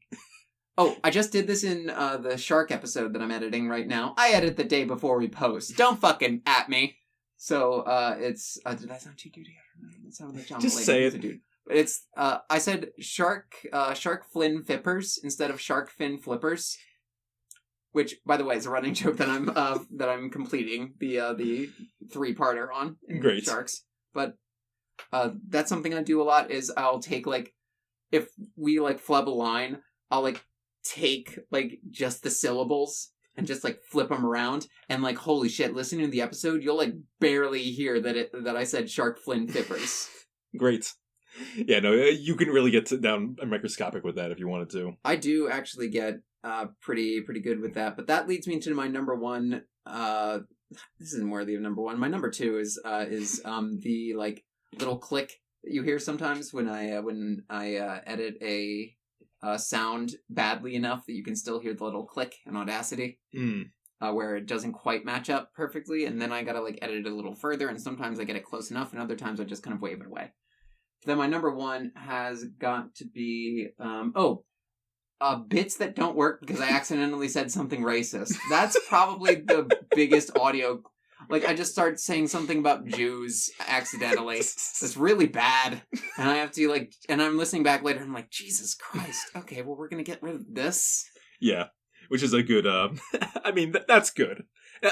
Oh, I just did this in the Shark episode that I'm editing right now. I edit the day before we post. Don't fucking at me. So, it's... did that sound too duty? I don't know. That sounded like John Just Mulaney. say it. Dude. It's, I said Shark Flynn Fippers instead of Shark Fin Flippers. Which, by the way, is a running joke that I'm completing the 3-parter on in Great. Sharks. But that's something I do a lot. Is I'll take like, if we like flub a line, I'll like take like just the syllables and just like flip them around, and like, holy shit, listening to the episode, you'll like barely hear that I said Shark Flynn Fippers. Great. Yeah, no, you can really get down microscopic with that if you wanted to. I do actually get pretty good with that, but that leads me to my number 1. This isn't worthy of number 1. My number 2 is the like little click that you hear sometimes when I edit a sound badly enough that you can still hear the little click in Audacity, where it doesn't quite match up perfectly, and then I gotta like edit it a little further, and sometimes I get it close enough, and other times I just kind of wave it away. Then my number 1 has got to be bits that don't work because I accidentally said something racist. That's probably the biggest audio. Like, I just start saying something about Jews accidentally. It's really bad. And I have to, like... And I'm listening back later, and I'm like, Jesus Christ. Okay, well, we're gonna get rid of this? Yeah. Which is a good... I mean, that's good.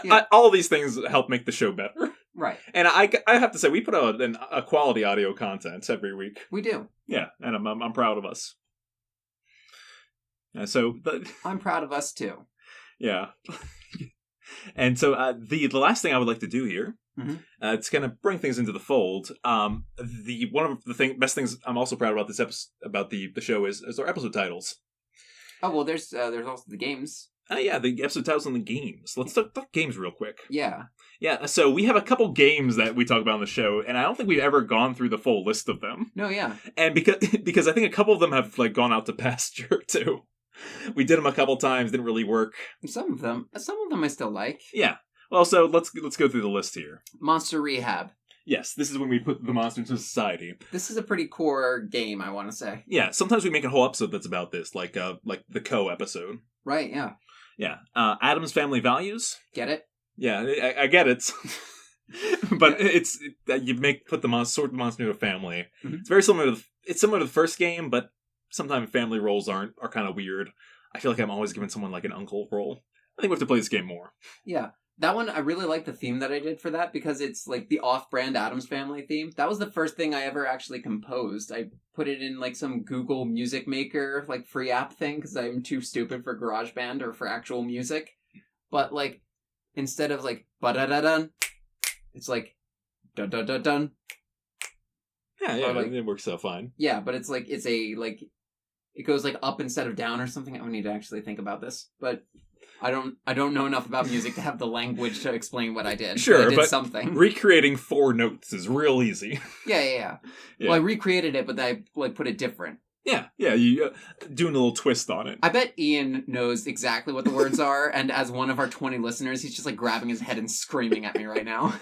Yeah. All these things help make the show better. Right. And I have to say, we put out a quality audio content every week. We do. Yeah, and I'm proud of us. I'm proud of us, too. Yeah. And so the last thing I would like to do here, it's going to bring things into the fold. One of the best things I'm also proud about this episode, about the show is our episode titles. Oh, well, there's also the games. Yeah, the episode titles and the games. Let's talk games real quick. Yeah. Yeah, so we have a couple games that we talk about on the show, and I don't think we've ever gone through the full list of them. No, yeah. And because I think a couple of them have like gone out to pasture too. We did them a couple times, didn't really work. Some of them I still like. Yeah. Well, so let's go through the list here. Monster Rehab. Yes, this is when we put the monster into society. This is a pretty core game, I want to say. Yeah, sometimes we make a whole episode that's about this, like the Co episode. Right, yeah. Yeah. Adam's Family Values. Get it? Yeah, I get it. But it's that you put the sort the monster into a family. Mm-hmm. It's very similar to the first game, but sometimes family roles are kind of weird. I feel like I'm always giving someone like an uncle role. I think we have to play this game more. Yeah. That one, I really like the theme that I did for that because it's like the off-brand Addams Family theme. That was the first thing I ever actually composed. I put it in like some Google Music Maker like free app thing because I'm too stupid for GarageBand or for actual music. But like instead of like ba-da-da-dun, it's like da-da-da-dun. Yeah, like, it works out fine. Yeah, but it's like it goes like up instead of down or something. I would need to actually think about this, but I don't know enough about music to have the language to explain what I did. Sure, but I did but something. Recreating 4 notes is real easy. Yeah. Well, I recreated it, but I like put it different. Yeah, you doing a little twist on it. I bet Ian knows exactly what the words are, and as one of our 20 listeners, he's just like grabbing his head and screaming at me right now.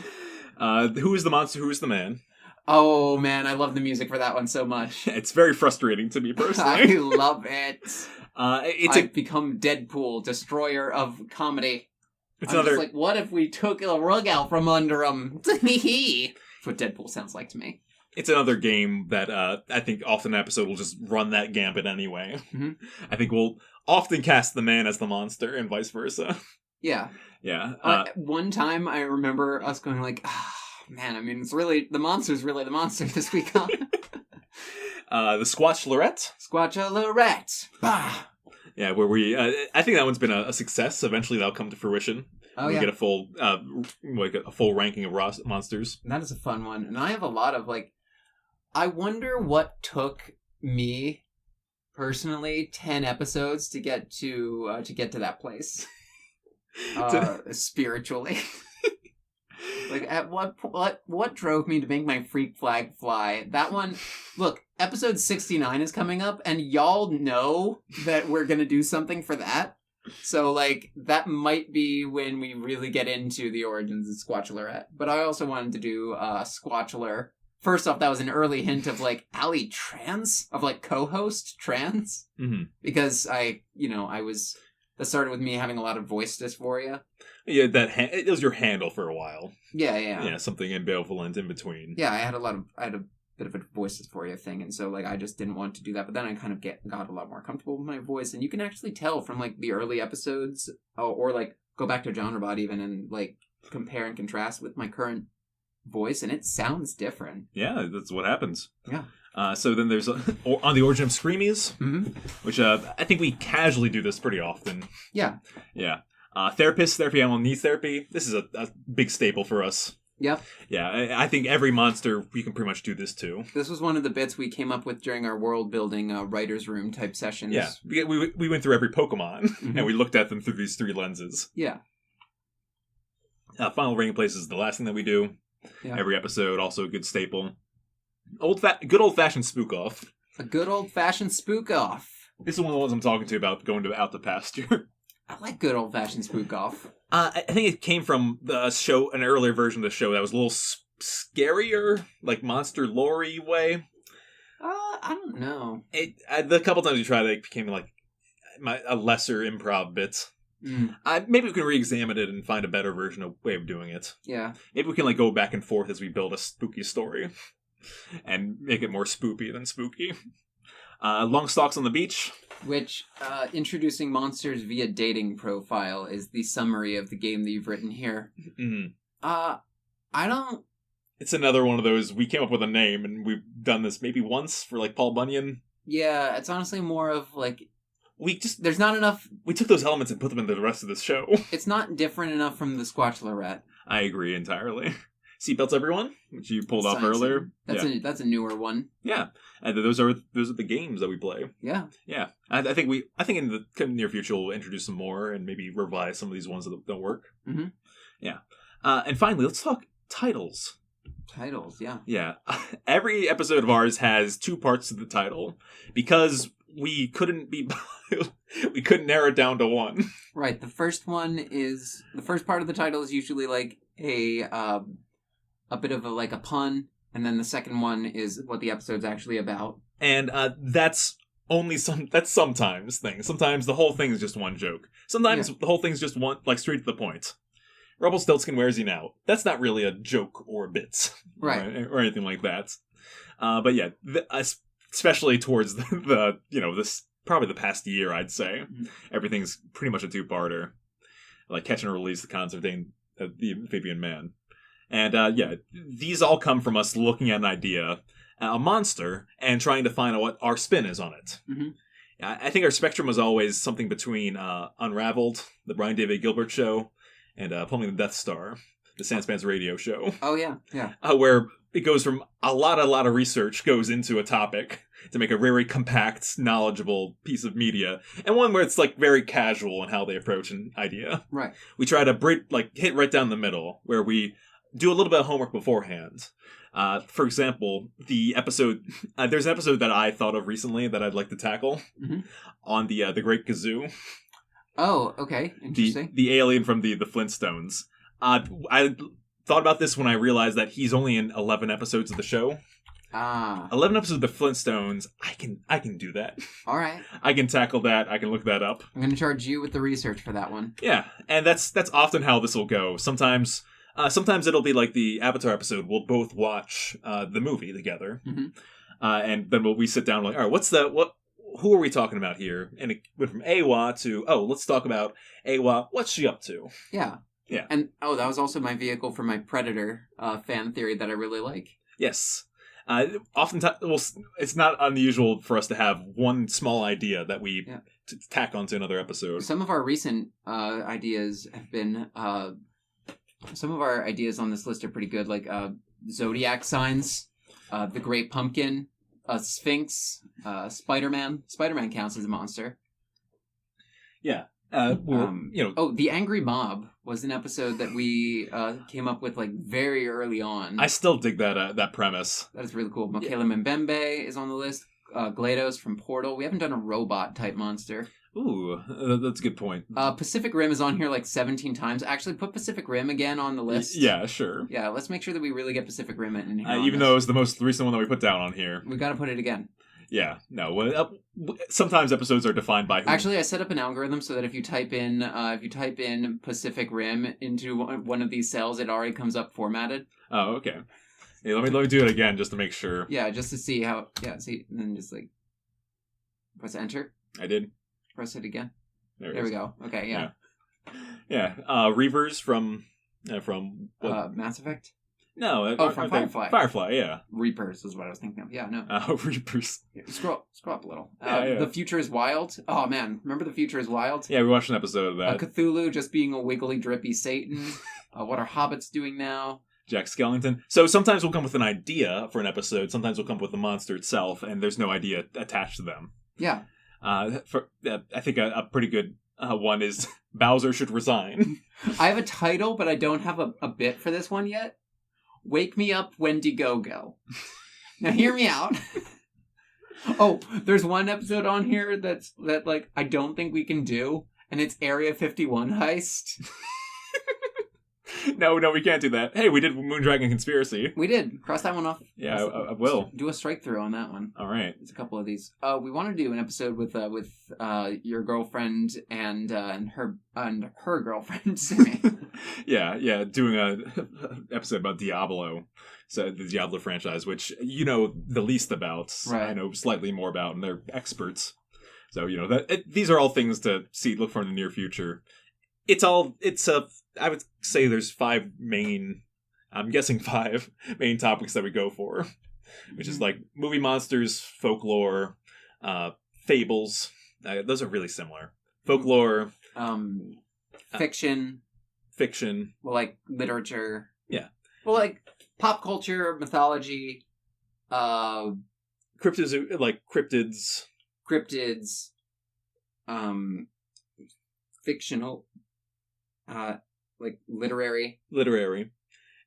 Who is the monster? Who is the man? Oh man, I love the music for that one so much. It's very frustrating to me personally. I love it. I've become Deadpool, destroyer of comedy. I'm just like, what if we took a rug out from under him? That's what Deadpool sounds like to me. It's another game that I think often an episode will just run that gambit anyway. Mm-hmm. I think we'll often cast the man as the monster and vice versa. Yeah. Yeah. One time I remember us going like, man, I mean, it's really, the monster's really the monster this week, huh? The Squatch-Lorette. Squatch-Lorette. Bah! Yeah, where we, I think that one's been a success. Eventually that'll come to fruition. Oh, we yeah. get a full, a full ranking of monsters. That is a fun one. And I have a lot of, like, I wonder what took me, personally, 10 episodes to get to that place. Spiritually. Like, at what drove me to make my freak flag fly? That one, look, episode 69 is coming up, and y'all know that we're gonna do something for that. So, like, that might be when we really get into the origins of Squatch-Lorette. But I also wanted to do Squatchler. First off, that was an early hint of, like, Ali Trans? Of, like, co-host Trans? Mm-hmm. Because that started with me having a lot of voice dysphoria. Yeah, it was your handle for a while. Yeah. Yeah, something ambivalent in between. Yeah, I had a bit of a voice dysphoria thing, and so like I just didn't want to do that. But then I kind of got a lot more comfortable with my voice, and you can actually tell from like the early episodes, or like go back to Genrebot even and like compare and contrast with my current voice, and it sounds different. Yeah, that's what happens. Yeah. So then there's on the origin of Screamies, mm-hmm. which I think we casually do this pretty often. Yeah. Yeah. Therapy, animal needs therapy. This is a big staple for us. Yep. Yeah, I think every monster, we can pretty much do this too. This was one of the bits we came up with during our world building writer's room type sessions. Yeah, we went through every Pokemon, mm-hmm. and we looked at them through these 3 lenses. Yeah. Final Rating Place is the last thing that we do. Yeah. Every episode, also a good staple. Good old-fashioned spook-off. A good old-fashioned spook-off. This is one of the ones I'm talking to about going out to pasture. I like good old-fashioned spook-off. I think it came from the show, an earlier version of the show that was a little scarier, like Monster Lore-y way. I don't know. The couple times we tried it became like a lesser improv bit. Mm. Maybe we can re-examine it and find a better way of doing it. Yeah. Maybe we can like go back and forth as we build a spooky story and make it more spoopy than spooky. Long Stalks on the Beach. Which, introducing monsters via dating profile is the summary of the game that you've written here. Mm-hmm. I don't... It's another one of those, we came up with a name, and we've done this maybe once for, like, Paul Bunyan. Yeah, it's honestly more of, like... There's not enough... We took those elements and put them into the rest of this show. It's not different enough from the Squatch-Lorette. I agree entirely. Seatbelts, everyone, which you pulled off earlier. That's a newer one. Yeah, and those are the games that we play. Yeah. I think in the near future we'll introduce some more and maybe revise some of these ones that don't work. Mm-hmm. Yeah. And finally, let's talk titles. Titles, yeah. Yeah. Every episode of ours has 2 parts to the title because we couldn't we couldn't narrow it down to one. Right. The first part of the title is usually like a bit of a pun, and then the second one is what the episode's actually about. And that's sometimes things. Sometimes the whole thing is just one joke. Sometimes the whole thing's just one, like, straight to the point. Rumpelstiltskin, where's he now? That's not really a joke or a bit. Right. Or anything like that. But yeah, especially towards this, probably the past year, I'd say. Mm-hmm. Everything's pretty much a 2-parter. Like Catch and Release, The Cons of the Amphibian Man. And these all come from us looking at an idea, a monster, and trying to find out what our spin is on it. Mm-hmm. I think our spectrum was always something between Unraveled, the Brian David Gilbert show, and Plumbing the Death Star, the Sanspans radio show. Oh, yeah, yeah. Where it goes from a lot of research goes into a topic to make a very compact, knowledgeable piece of media, and one where it's like very casual in how they approach an idea. Right. We try to hit right down the middle, where we do a little bit of homework beforehand. For example, the episode there's an episode that I thought of recently that I'd like to tackle on the Great Gazoo. Oh, okay, interesting. The alien from the Flintstones. I thought about this when I realized that he's only in 11 episodes of the show. 11 episodes of the Flintstones. I can do that. All right. I can tackle that. I can look that up. I'm going to charge you with the research for that one. Yeah, and that's often how this will go. Sometimes it'll be like the Avatar episode. We'll both watch the movie together, and then we sit down like, all right, who are we talking about here? And it went from Eywa to, let's talk about Eywa. What's she up to? Yeah. Yeah. And, that was also my vehicle for my Predator fan theory that I really like. Yes. Oftentimes, it's not unusual for us to have one small idea that we tack onto another episode. Some of our recent ideas have been... some of our ideas on this list are pretty good, like zodiac signs, the Great Pumpkin, Sphinx, Spider-Man. Spider-Man counts as a monster. Yeah. The Angry Mob was an episode that we came up with like very early on. I still dig that premise. That is really cool. Michaela Mbembe is on the list. GLaDOS from Portal. We haven't done a robot type monster. Ooh, that's a good point. Pacific Rim is on here like 17 times. Actually, put Pacific Rim again on the list. Yeah, sure. Yeah, let's make sure that we really get Pacific Rim in here. Even though it was the most recent one that we put down on here. We got to put it again. Yeah, no. Sometimes episodes are defined by who. Actually, I set up an algorithm so that if you type in Pacific Rim into one of these cells, it already comes up formatted. Oh, okay. Yeah, let me do it again just to make sure. Yeah, just to see how. Yeah, see, and then just like press enter. I did. Press it again. There we go. Okay, yeah. Yeah. Reavers from what? Mass Effect. No. From Firefly. Firefly, yeah. Reapers is what I was thinking of. Yeah, no. Reapers. Yeah, scroll up a little. Yeah. The Future is Wild. Oh man, remember The Future is Wild? Yeah, we watched an episode of that. Cthulhu just being a wiggly, drippy Satan. What are hobbits doing now? Jack Skellington. So sometimes we'll come with an idea for an episode. Sometimes we'll come with the monster itself, and there's no idea attached to them. Yeah. I think a pretty good one is Bowser should resign. I have a title, but I don't have a bit for this one yet. Wake Me Up, Wendy Go-Go. Now hear me out. Oh, there's one episode on here that I don't think we can do, and it's Area 51 heist. No, we can't do that. Hey, we did Moondragon Conspiracy. We did. Cross that one off. Yeah, I will. Do a strike through on that one. All right. There's a couple of these. We want to do an episode with your girlfriend and her girlfriend. Yeah, doing a episode about Diablo, so the Diablo franchise, which you know the least about. Right. I know slightly more about, and they're experts. So these are all things to look for in the near future. I would say there's 5 main topics that we go for, which is like movie monsters, folklore, fables. Those are really similar. Folklore, fiction, well, like literature. Yeah. Well, like pop culture, mythology, cryptids, like cryptids, fictional. like literary,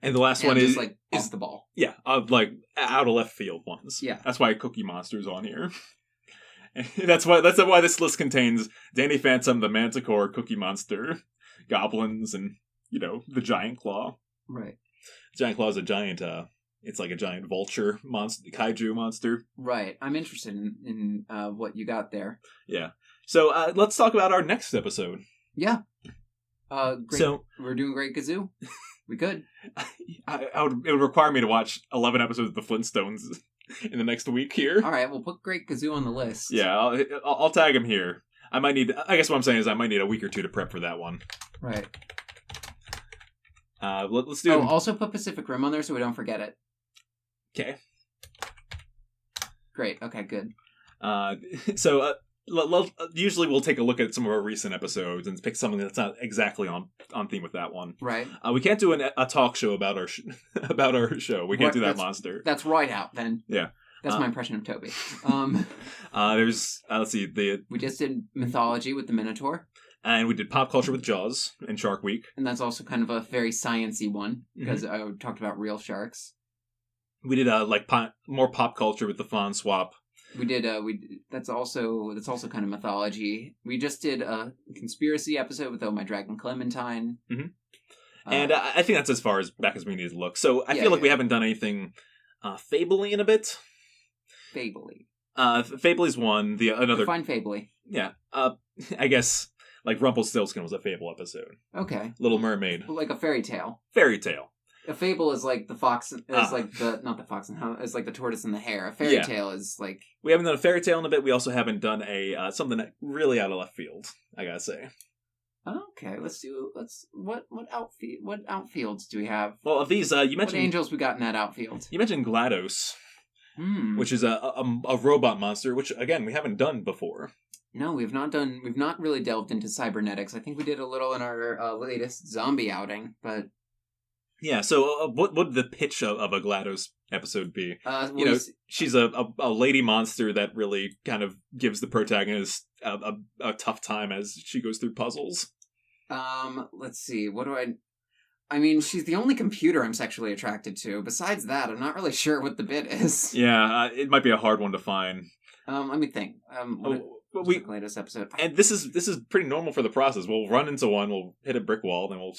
and the last and one just is like is off the ball. yeah, like out of left field ones. Yeah. That's why Cookie Monster's on here. That's why this list contains Danny Phantom, the Manticore, Cookie Monster, goblins, and the Giant Claw. Right. Giant Claw is a giant. It's like a giant vulture monster, kaiju monster. Right. I'm interested in what you got there. Yeah. So let's talk about our next episode. Yeah. Great. So we're doing Great Gazoo. We could. it would require me to watch 11 episodes of the Flintstones in the next week here. All right. We'll put Great Gazoo on the list. Yeah, I'll tag him here. I guess what I'm saying is I might need a week or two to prep for that one. Right. Let's do. Oh, also put Pacific Rim on there so we don't forget it. Okay. Great. Okay. Good. So usually we'll take a look at some of our recent episodes and pick something that's not exactly on theme with that one. Right. We can't do a talk show about our about our show. We can't do that monster. That's right out then. Yeah. That's my impression of Toby. There's let's see, we just did mythology with the Minotaur, and we did pop culture with Jaws and Shark Week, and that's also kind of a very science-y one because I talked about real sharks. We did more pop culture with the Fawn Swap. We did that's also kind of mythology. We just did a conspiracy episode with Oh My Dragon Clementine. Mm-hmm. And I think that's as far as back as we need to look. So I feel like we haven't done anything Fably in a bit. Fably. Fably's one. Another. Define Fably. Yeah. I guess like Rumpelstiltskin was a Fable episode. Okay. Little Mermaid. Like a fairy tale. Fairy tale. A fable is like the fox. Is like the not the fox and how. It's like the tortoise and the hare. A fairy tale is like. We haven't done a fairy tale in a bit. We also haven't done a something really out of left field. I gotta say. Okay, what outfields do we have? Well, of these, you mentioned what angels we got in that outfield. You mentioned GLaDOS, which is a robot monster, which again we haven't done before. No, we've not really delved into cybernetics. I think we did a little in our latest zombie outing, but yeah. So, what would the pitch of a GLaDOS episode be? She's a lady monster that really kind of gives the protagonist a tough time as she goes through puzzles. Let's see. What do I mean, she's the only computer I'm sexually attracted to. Besides that, I'm not really sure what the bit is. Yeah, it might be a hard one to find. Let me think. The latest episode, and this is pretty normal for the process. We'll run into one, we'll hit a brick wall, then we'll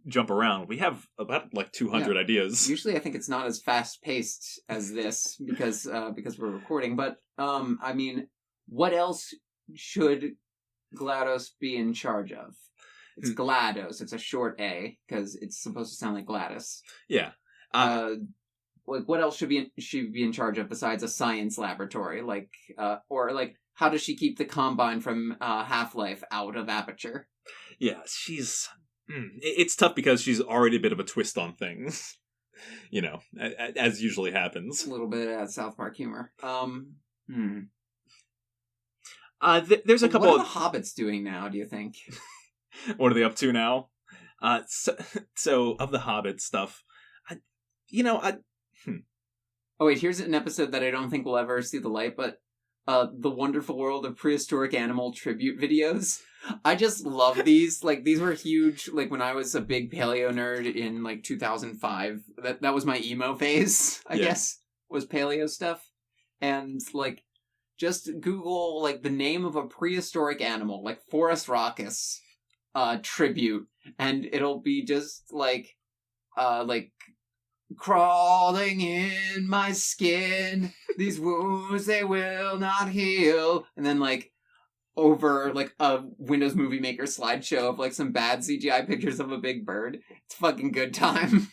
jump around. We have about like 200 ideas. Usually, I think it's not as fast paced as this because we're recording. But I mean, what else should GLaDOS be in charge of? It's GLaDOS. It's a short A because it's supposed to sound like Gladys. Yeah. Like what else should she be in charge of besides a science laboratory? Like, or like, how does she keep the Combine from Half-Life out of Aperture? Yeah, she's. It's tough because she's already a bit of a twist on things. As usually happens. A little bit of South Park humor. There's a couple. What are the Hobbits doing now? Do you think? What are they up to now? So of the Hobbit stuff, Oh wait, here's an episode that I don't think will ever see the light, but The Wonderful World of Prehistoric Animal Tribute Videos. I just love these. Like, these were huge, like, when I was a big paleo nerd in, like, 2005. That was my emo phase, I guess, was paleo stuff. And, like, just Google, like, the name of a prehistoric animal, like Forest Raucus tribute, and it'll be just, like, crawling in my skin, these wounds they will not heal, and then like over like a Windows Movie Maker slideshow of like some bad CGI pictures of a big bird. It's fucking good time.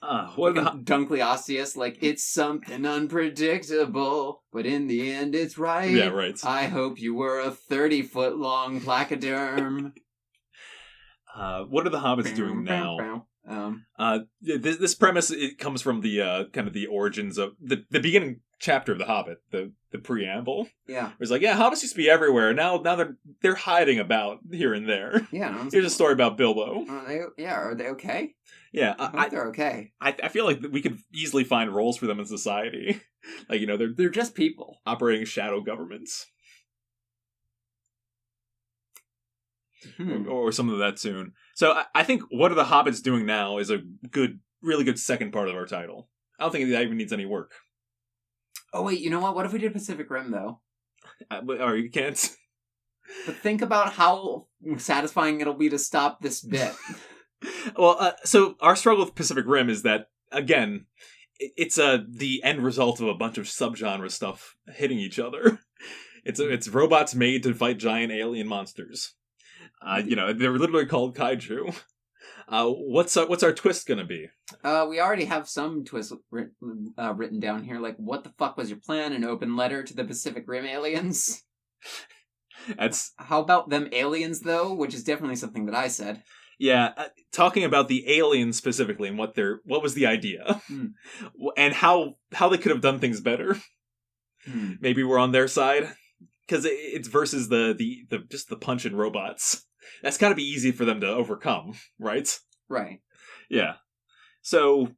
What Dunkley Osseous, like, it's something unpredictable, but in the end it's right. Yeah, right. I hope you were a 30-foot long placoderm. What are the Hobbits doing now? This premise, it comes from the kind of the origins of the beginning chapter of The Hobbit, the preamble. Yeah, it was like, hobbits used to be everywhere. Now they're hiding about here and there. Yeah, here's a story about Bilbo. Are they okay? Yeah, I hope they're okay. I feel like we could easily find roles for them in society. Like, they're just people operating shadow governments. or something of that tune. So I think What Are the Hobbits Doing Now is a really good second part of our title. I don't think that even needs any work. Oh wait, you know what? What if we did Pacific Rim though? Or you can't. But think about how satisfying it'll be to stop this bit. Well, so our struggle with Pacific Rim is that, again, it's the end result of a bunch of subgenre stuff hitting each other. It's robots made to fight giant alien monsters. They're literally called kaiju. What's our twist gonna be? We already have some twist written down here. Like, what the fuck was your plan? An open letter to the Pacific Rim aliens? How about them aliens though? Which is definitely something that I said. Yeah, talking about the aliens specifically and what was the idea, and how they could have done things better. Maybe we're on their side because it's versus the just the punch-in robots. That's got to be easy for them to overcome, right? Right. Yeah. So,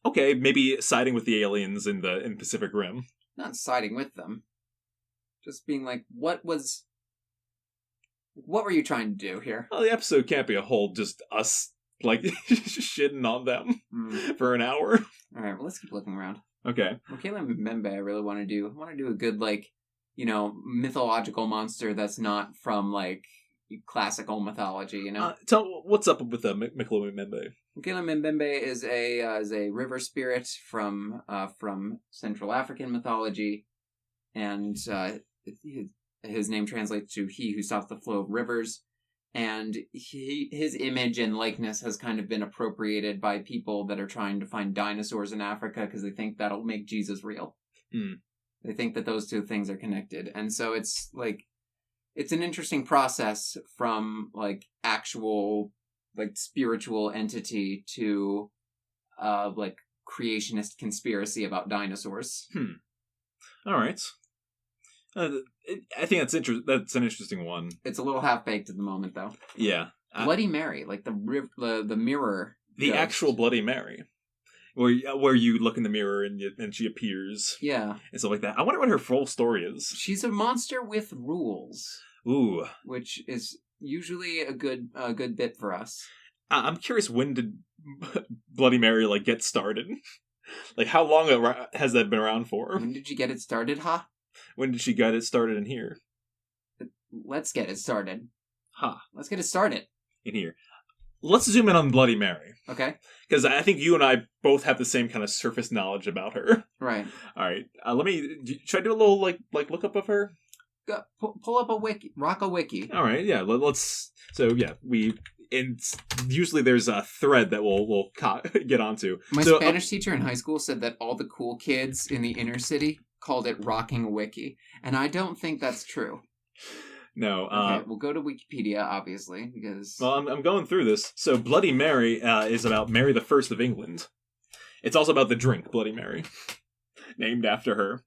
okay, maybe siding with the aliens in Pacific Rim. Not siding with them. Just being like, what were you trying to do here? Well, the episode can't be a whole just us, like, shitting on them for an hour. Alright, well, let's keep looking around. Okay. Michaela Mbembe I really want to do. I want to do a good, like, mythological monster that's not from, like, classical mythology, Tell what's up with Michaela Mbembe. Michaela Mbembe is a river spirit from Central African mythology, and his name translates to "he who stops the flow of rivers," and his image and likeness has kind of been appropriated by people that are trying to find dinosaurs in Africa because they think that'll make Jesus real. They think that those two things are connected, and so it's an interesting process from like actual like spiritual entity to like creationist conspiracy about dinosaurs. All right. I think that's an interesting one. It's a little half-baked at the moment, though. Yeah. Bloody Mary, like the mirror. The ghost. Actual Bloody Mary. Where you look in the mirror and she appears. Yeah. And stuff like that. I wonder what her full story is. She's a monster with rules. Ooh. Which is usually a good bit for us. I'm curious, when did Bloody Mary, like, get started? Like, how long has that been around for? When did you get it started, huh? When did she get it started in here? Let's get it started. Huh. Let's get it started. In here. Let's zoom in on Bloody Mary. Okay. Because I think you and I both have the same kind of surface knowledge about her. Right. All right. Should I do a little, like look up of her? Pull up a wiki. Rock a wiki. All right. Yeah. Usually there's a thread that we'll get onto. My Spanish teacher in high school said that all the cool kids in the inner city called it rocking a wiki, and I don't think that's true. No. Okay, we'll go to Wikipedia, obviously, because... Well, I'm going through this. So Bloody Mary is about Mary the First of England. It's also about the drink Bloody Mary, named after her.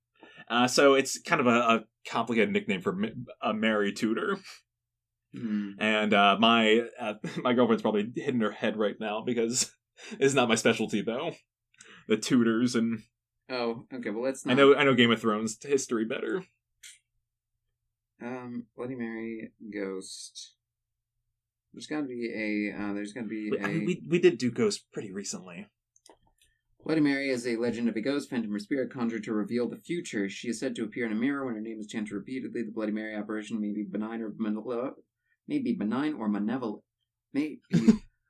So it's kind of a complicated nickname for a Mary Tudor. And my girlfriend's probably hitting her head right now because it's not my specialty, though. The Tudors and... Oh, okay, well let's not... I know Game of Thrones history better. Bloody Mary Ghost. There's gotta be We did do Ghost pretty recently. Bloody Mary is a legend of a ghost, phantom, or spirit conjured to reveal the future. She is said to appear in a mirror when her name is chanted repeatedly. The Bloody Mary apparition may be benign or malevolent.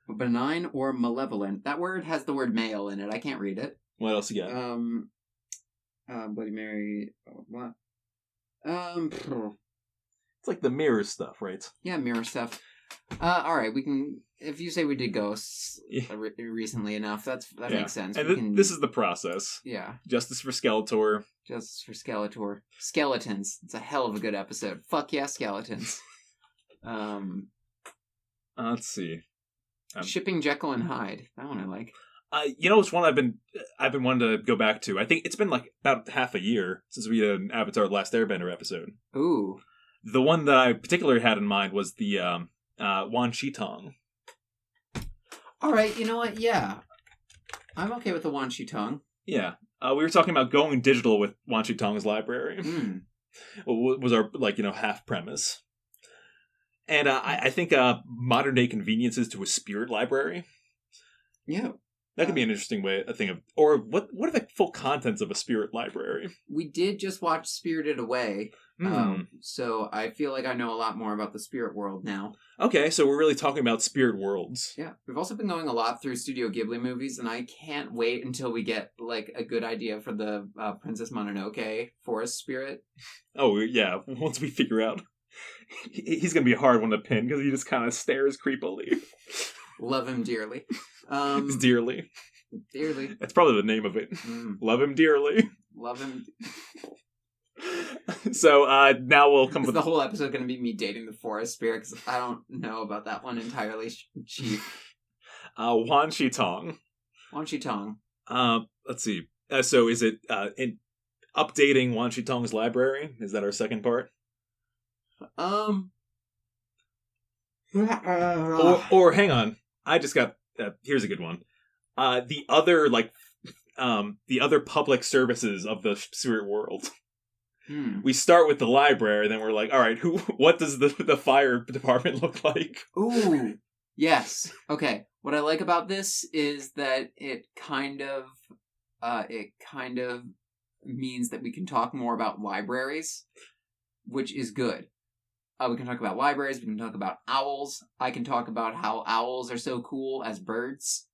Benign or malevolent. That word has the word male in it. I can't read it. What else you got? Bloody Mary. What? It's like the mirror stuff, right? Yeah, mirror stuff. All right, we can. If you say we did ghosts recently enough, that makes sense. And this is the process. Yeah. Justice for Skeletor. Justice for Skeletor. Skeletons. It's a hell of a good episode. Fuck yeah, skeletons. Let's see. Shipping Jekyll and Hyde. That one I like. It's one I've been wanting to go back to. I think it's been like about half a year since we did an Avatar: The Last Airbender episode. Ooh. The one that I particularly had in mind was the Wan Shi Tong. All right, you know what? Yeah, I'm okay with the Wan Shi Tong. Yeah, we were talking about going digital with Wan Shi Tong's library. Was our half premise. And I think modern day conveniences to a spirit library. Yeah. That could be an interesting way, a thing of, or what are the full contents of a spirit library? We did just watch Spirited Away, so I feel like I know a lot more about the spirit world now. Okay, so we're really talking about spirit worlds. Yeah, we've also been going a lot through Studio Ghibli movies, and I can't wait until we get like a good idea for the Princess Mononoke forest spirit. Oh yeah, once we figure out, he's gonna be a hard one to pin because he just kind of stares creepily. Love him dearly. Dearly. Dearly. That's probably the name of it. Love him dearly. Love him. So now we'll come Is with the whole episode going to be me dating the forest spirit? Because I don't know about that one entirely, Chief. Wan Shi Tong. Wan Shi Tong. Let's see. So is it in updating Wan Shi Tong's library? Is that our second part? Or hang on. I just got here's a good one. The other public services of the spirit world. We start with the library, then we're like, all right, what does the fire department look like? Ooh, yes. Okay. What I like about this is that it kind of means that we can talk more about libraries, which is good. We can talk about libraries. We can talk about owls. I can talk about how owls are so cool as birds.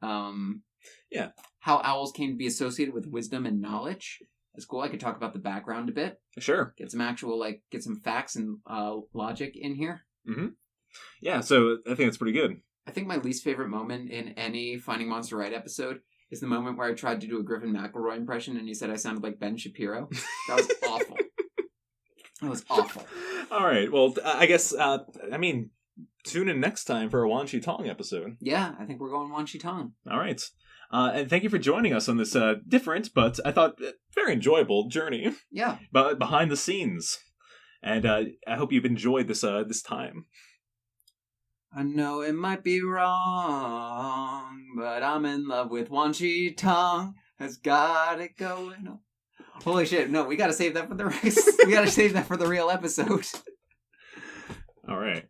Yeah. How owls came to be associated with wisdom and knowledge. That's cool. I could talk about the background a bit. Sure. Get some facts and logic in here. Mm-hmm. Yeah, so I think that's pretty good. I think my least favorite moment in any Finding Monster Right episode is the moment where I tried to do a Griffin McElroy impression and he said I sounded like Ben Shapiro. That was awful. That was awful. All right. Well, I guess, tune in next time for a Wan Shi Tong episode. Yeah, I think we're going Wan Shi Tong. All right. And thank you for joining us on this different, but I thought very enjoyable journey. Yeah. But behind the scenes. And I hope you've enjoyed this time. I know it might be wrong, but I'm in love with Wan Shi Tong. Has got it going on. Holy shit, no, we gotta save that for the real episode. All right.